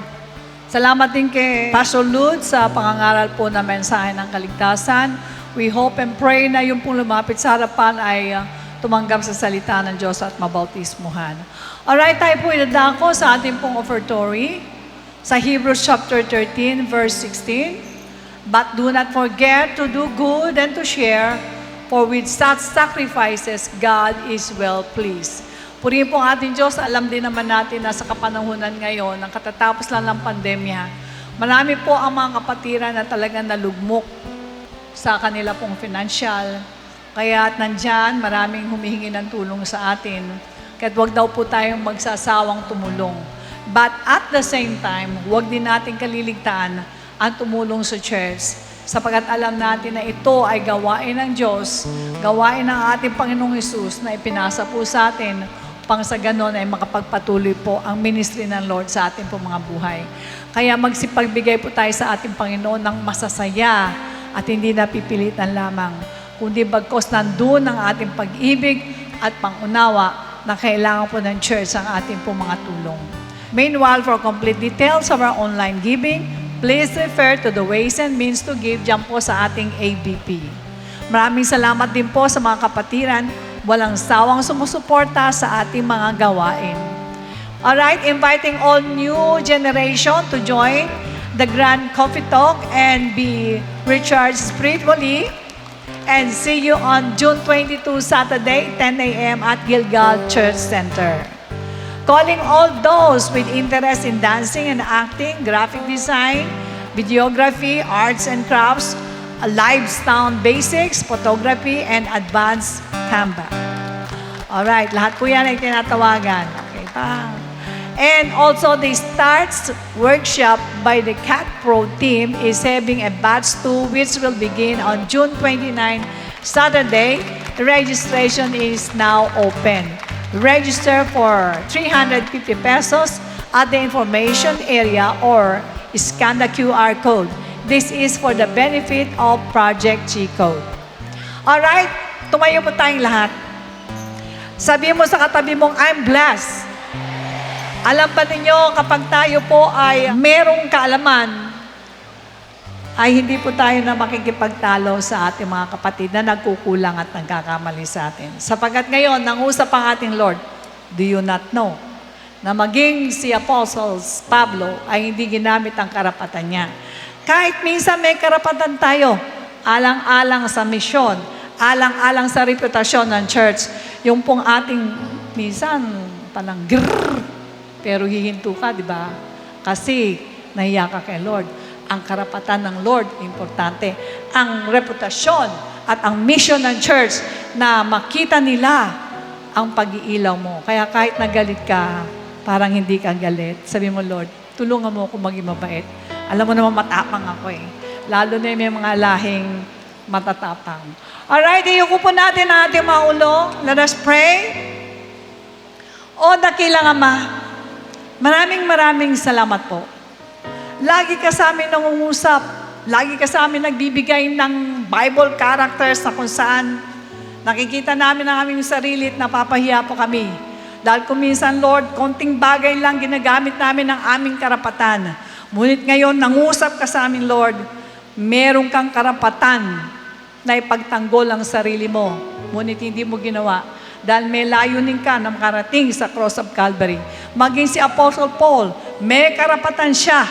C: Salamat din kay Pastor Lud sa pangangaral po na mensahe ng kaligtasan. We hope and pray na yung pong lumapit sa harapan ay tumanggap sa salita ng Diyos at mabautismuhan. Alright, tayo po inadako sa ating pong offertory sa Hebrews chapter 13, verse 16. But do not forget to do good and to share, for with such sacrifices, God is well pleased. Purihin po ang ating Diyos. Alam din naman natin na sa kapanahunan ngayon, ang katatapos lang ng pandemya, marami po ang mga kapatiran na talagang nalugmok sa kanila pong financial. Kaya nandyan, maraming humihingi ng tulong sa atin. Kaya wag daw po tayong magsasawang tumulong. But at the same time, wag din natin kaliligtaan ang tumulong sa church. Sapagkat alam natin na ito ay gawain ng Diyos, gawain ng ating Panginoong Hesus na ipinasa po sa atin pang sa ganon ay makapagpatuloy po ang ministry ng Lord sa ating po mga buhay. Kaya magsipagbigay po tayo sa ating Panginoon ng masasaya at hindi napipilitan lamang, kundi bagkos nandun ang ating pag-ibig at pangunawa na kailangan po ng church ang ating po mga tulong. Meanwhile, for complete details of our online giving, please refer to the ways and means to give dyan po sa ating ABP. Maraming salamat din po sa mga kapatiran, walang sawang sumusuporta sa ating mga gawain. Alright, inviting all new generation to join the Grand Coffee Talk and be recharged spiritually. And see you on June 22, Saturday, 10 a.m. at Gilgal Church Center. Calling all those with interest in dancing and acting, graphic design, videography, arts and crafts, live sound basics, photography, and advanced Canva. Alright, lahat po yan ay tinatawagan. Okay pa? And also, the STARTS workshop by the CAT Pro team is having a batch 2 which will begin on June 29, Saturday. The registration is now open. Register for 350 pesos at the information area or scan the QR code. This is for the benefit of Project G-Code. Alright, tumayo po tayong lahat. Sabi mo sa katabi mong, I'm blessed. Alam ba ninyo, kapag tayo po ay merong kaalaman, ay hindi po tayo na makikipagtalo sa ating mga kapatid na nagkukulang at nagkakamali sa atin. Sapagkat ngayon, nangusap ang ating Lord, do you not know, na maging si Apostles Pablo ay hindi ginamit ang karapatan niya. Kahit minsan may karapatan tayo, alang-alang sa misyon, alang-alang sa reputasyon ng church, yung pong ating minsan parang grrrr, pero hihinto ka, di ba? Kasi nahiya ka kay Lord. Ang karapatan ng Lord, importante. Ang reputasyon at ang mission ng church na makita nila ang pag-iilaw mo. Kaya kahit nagalit ka, parang hindi ka galit. Sabi mo, Lord, tulungan mo ako maging mabait. Alam mo naman, matapang ako eh. Lalo na may mga lahing matatapang. Alright, iyuko po natin ang ating mga ulo. Let us pray. O dakilang Ama, maraming salamat po. Lagi ka sa amin nangungusap. Lagi ka sa amin nagbibigay ng Bible characters na kung saan nakikita namin ang aming sarili at napapahiya po kami. Dahil kung minsan, Lord, konting bagay lang ginagamit namin ang aming karapatan. Ngunit ngayon, nangusap ka sa amin, Lord, meron kang karapatan na ipagtanggol ang sarili mo. Ngunit hindi mo ginawa. Dahil may layunin ka na makarating sa cross of Calvary. Maging si Apostle Paul, may karapatan siya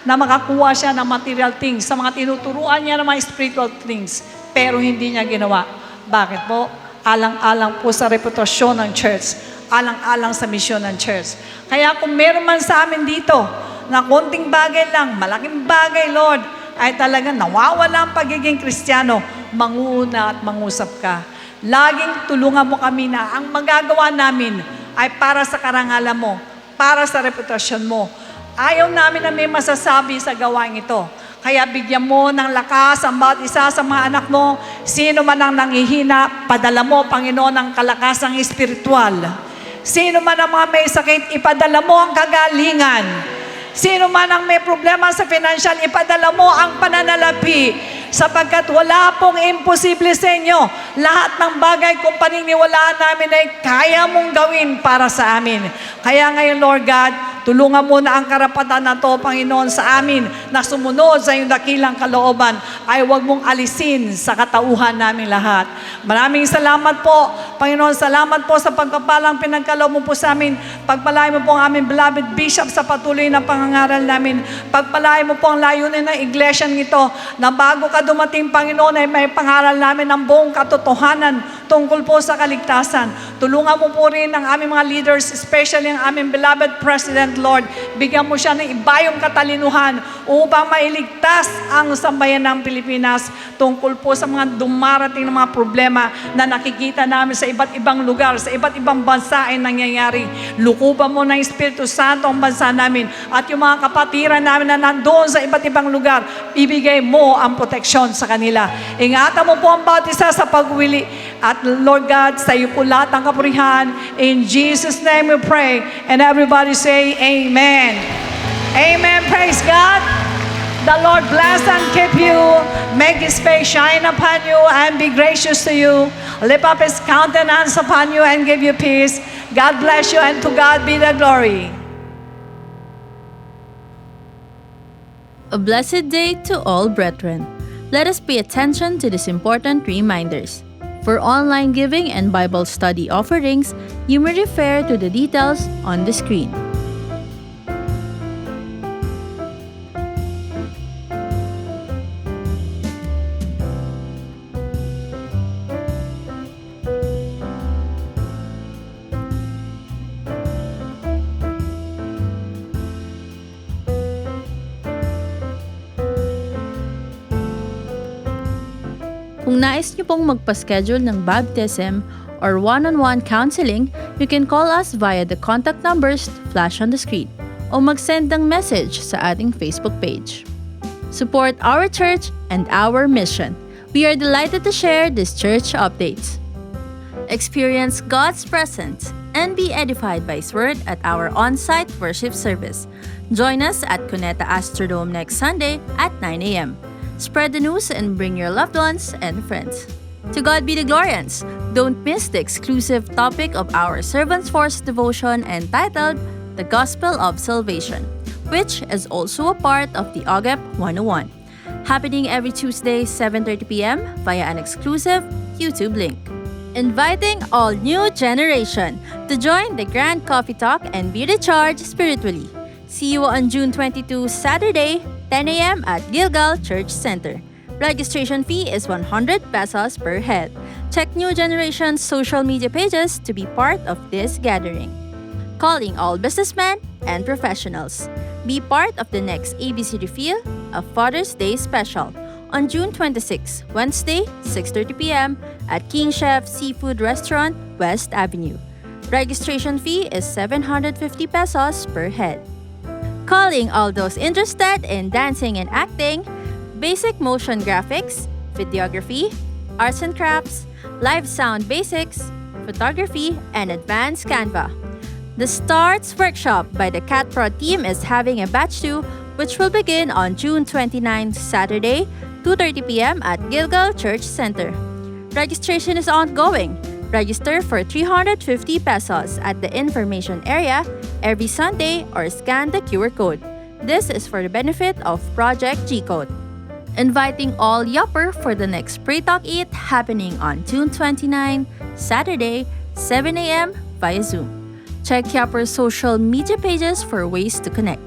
C: na makakuha siya ng material things, sa mga tinuturuan niya ng mga spiritual things, pero hindi niya ginawa. Bakit po? Alang-alang po sa reputasyon ng church, alang-alang sa misyon ng church. Kaya kung meron man sa amin dito, na konting bagay lang, malaking bagay, Lord, ay talagang nawawala ang pagiging Kristiyano, manguna at mangusap ka. Laging tulungan mo kami na ang magagawa namin ay para sa karangalan mo, para sa reputasyon mo. Ayaw namin na may masasabi sa gawain ito. Kaya bigyan mo ng lakas ang bawat isa sa mga anak mo. Sino man ang nanghihina, padala mo, Panginoon, ang kalakasang espiritual. Sino man ang mga may sakit, ipadala mo ang kagalingan. Sino man ang may problema sa financial, ipadala mo ang pananalapi. Sapagkat wala pong imposible sa inyo. Lahat ng bagay kung paniniwalaan namin ay kaya mong gawin para sa amin. Kaya ngayon, Lord God, tulungan mo na ang karapatan na to, Panginoon, sa amin na sumunod sa iyong dakilang kalooban ay huwag mong alisin sa katauhan namin lahat. Maraming salamat po, Panginoon. Salamat po sa pagpapalang pinagkaloob mo po sa amin. Pagpalain mo po ang aming beloved Bishop sa patuloy na pangangaral namin. Pagpalain mo po ang layunin ng iglesia nito na bago ka dumating, Panginoon, ay may pangaral namin ng buong katotohanan tungkol po sa kaligtasan. Tulungan mo po rin ang aming mga leaders, especially ang aming beloved President, Lord. Bigyan mo siya ng ibayong katalinuhan upang mailigtas ang sambayan ng Pilipinas tungkol po sa mga dumarating na mga problema na nakikita namin sa iba't ibang lugar, sa iba't ibang bansa ay nangyayari. Lukuban mo ng Espiritu Santo ang bansa namin at yung mga kapatiran namin na nandoon sa iba't ibang lugar, ibigay mo ang proteksyon sa kanila. Ingatan mo po ang bawat isa sa pagwili. At Lord God, sa iyo po lahat ang kapurihan. In Jesus' name we pray. And everybody say, Amen. Amen. Praise God. The Lord bless and keep you. Make His face shine upon you and be gracious to you. Lift up His countenance upon you and give you peace. God bless you and to God be the glory.
H: A blessed day to all brethren. Let us pay attention to these important reminders. For online giving and Bible study offerings, you may refer to the details on the screen. Kung nais niyo pong magpa-schedule ng baptism or one-on-one counseling, you can call us via the contact numbers flash on the screen o mag-send ng message sa ating Facebook page. Support our church and our mission. We are delighted to share these church updates. Experience God's presence and be edified by His Word at our on-site worship service. Join us at Cuneta Astrodome next Sunday at 9 a.m. Spread the news and bring your loved ones and friends. To God be the glorians! Don't miss the exclusive topic of our Servants Force devotion entitled The Gospel of Salvation, which is also a part of the OGEP 101. Happening every Tuesday, 7:30 p.m. via an exclusive YouTube link. Inviting all new generation to join the Grand Coffee Talk and be recharged spiritually. See you on June 22, Saturday, 10 a.m. at Gilgal Church Center. Registration fee is 100 pesos per head. Check New Generation's social media pages to be part of this gathering. Calling all businessmen and professionals. Be part of the next ABC Reveal, a Father's Day special, on June 26, Wednesday, 6:30 p.m. at King Chef Seafood Restaurant, West Avenue. Registration fee is 750 pesos per head. Calling all those interested in dancing and acting, basic motion graphics, videography, arts and crafts, live sound basics, photography, and advanced Canva. The Starts Workshop by the Cat Pro team is having a batch 2 which will begin on June 29, Saturday, 2:30 p.m. at Gilgal Church Center. Registration is ongoing. Register for 350 pesos at the information area every Sunday or scan the QR code. This is for the benefit of Project G-Code. Inviting all Yopper for the next Pray Talk Eat happening on June 29, Saturday, 7 a.m. via Zoom. Check Yopper's social media pages for ways to connect.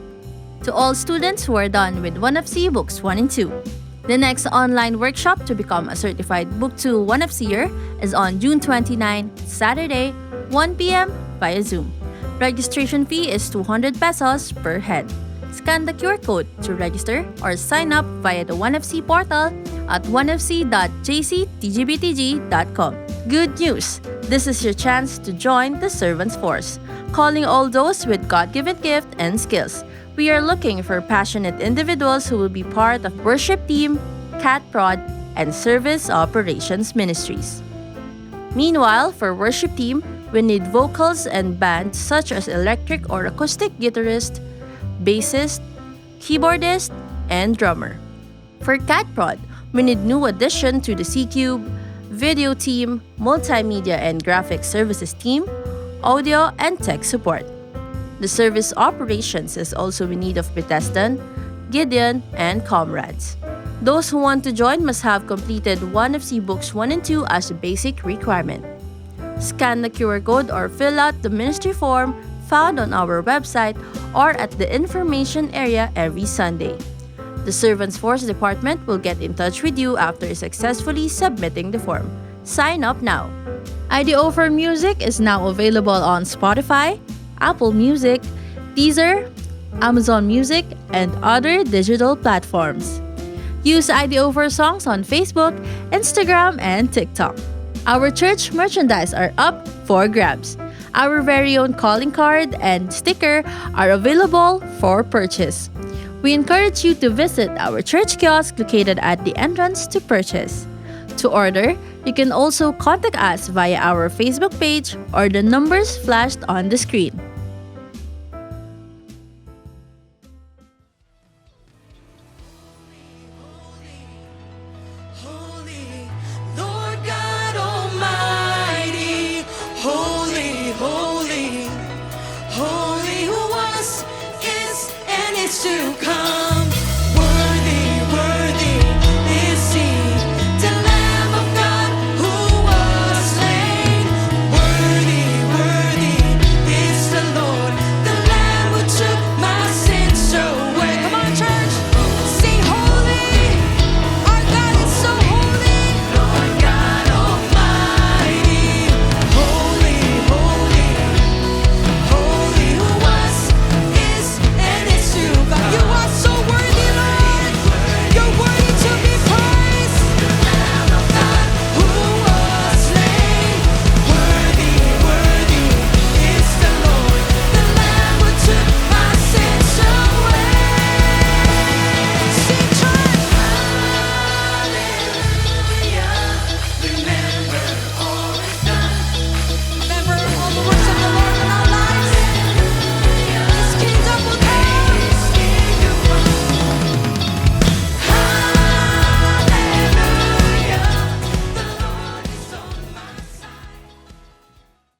H: To all students who are done with 1FC Books 1 and 2, the next online workshop to become a certified Book 2 1FCer is on June 29, Saturday, 1 p.m. via Zoom. Registration fee is 200 pesos per head. Scan the QR code to register or sign up via the 1FC portal at 1fc.jctgbtg.com. Good news! This is your chance to join the Servants Force, calling all those with God-given gift and skills. We are looking for passionate individuals who will be part of worship team, Cat Prod, and Service Operations Ministries. Meanwhile, for worship team, we need vocals and band such as electric or acoustic guitarist, bassist, keyboardist, and drummer. For Cat Prod, we need new addition to the C-Cube, video team, multimedia and graphic services team, audio and tech support. The service operations is also in need of Bethesda, Gideon, and comrades. Those who want to join must have completed 1FC Books 1 and 2 as a basic requirement. Scan the QR code or fill out the ministry form found on our website or at the information area every Sunday. The Servants Force Department will get in touch with you after successfully submitting the form. Sign up now. IDO for Music is now available on Spotify, Apple Music, Deezer, Amazon Music, and other digital platforms. Use IDO for Songs on Facebook, Instagram, and TikTok. Our church merchandise are up for grabs. Our very own calling card and sticker are available for purchase. We encourage you to visit our church kiosk located at the entrance to purchase. To order, you can also contact us via our Facebook page or the numbers flashed on the screen.
B: Holy, Lord God Almighty, holy, holy, holy, who was, is, and is to come.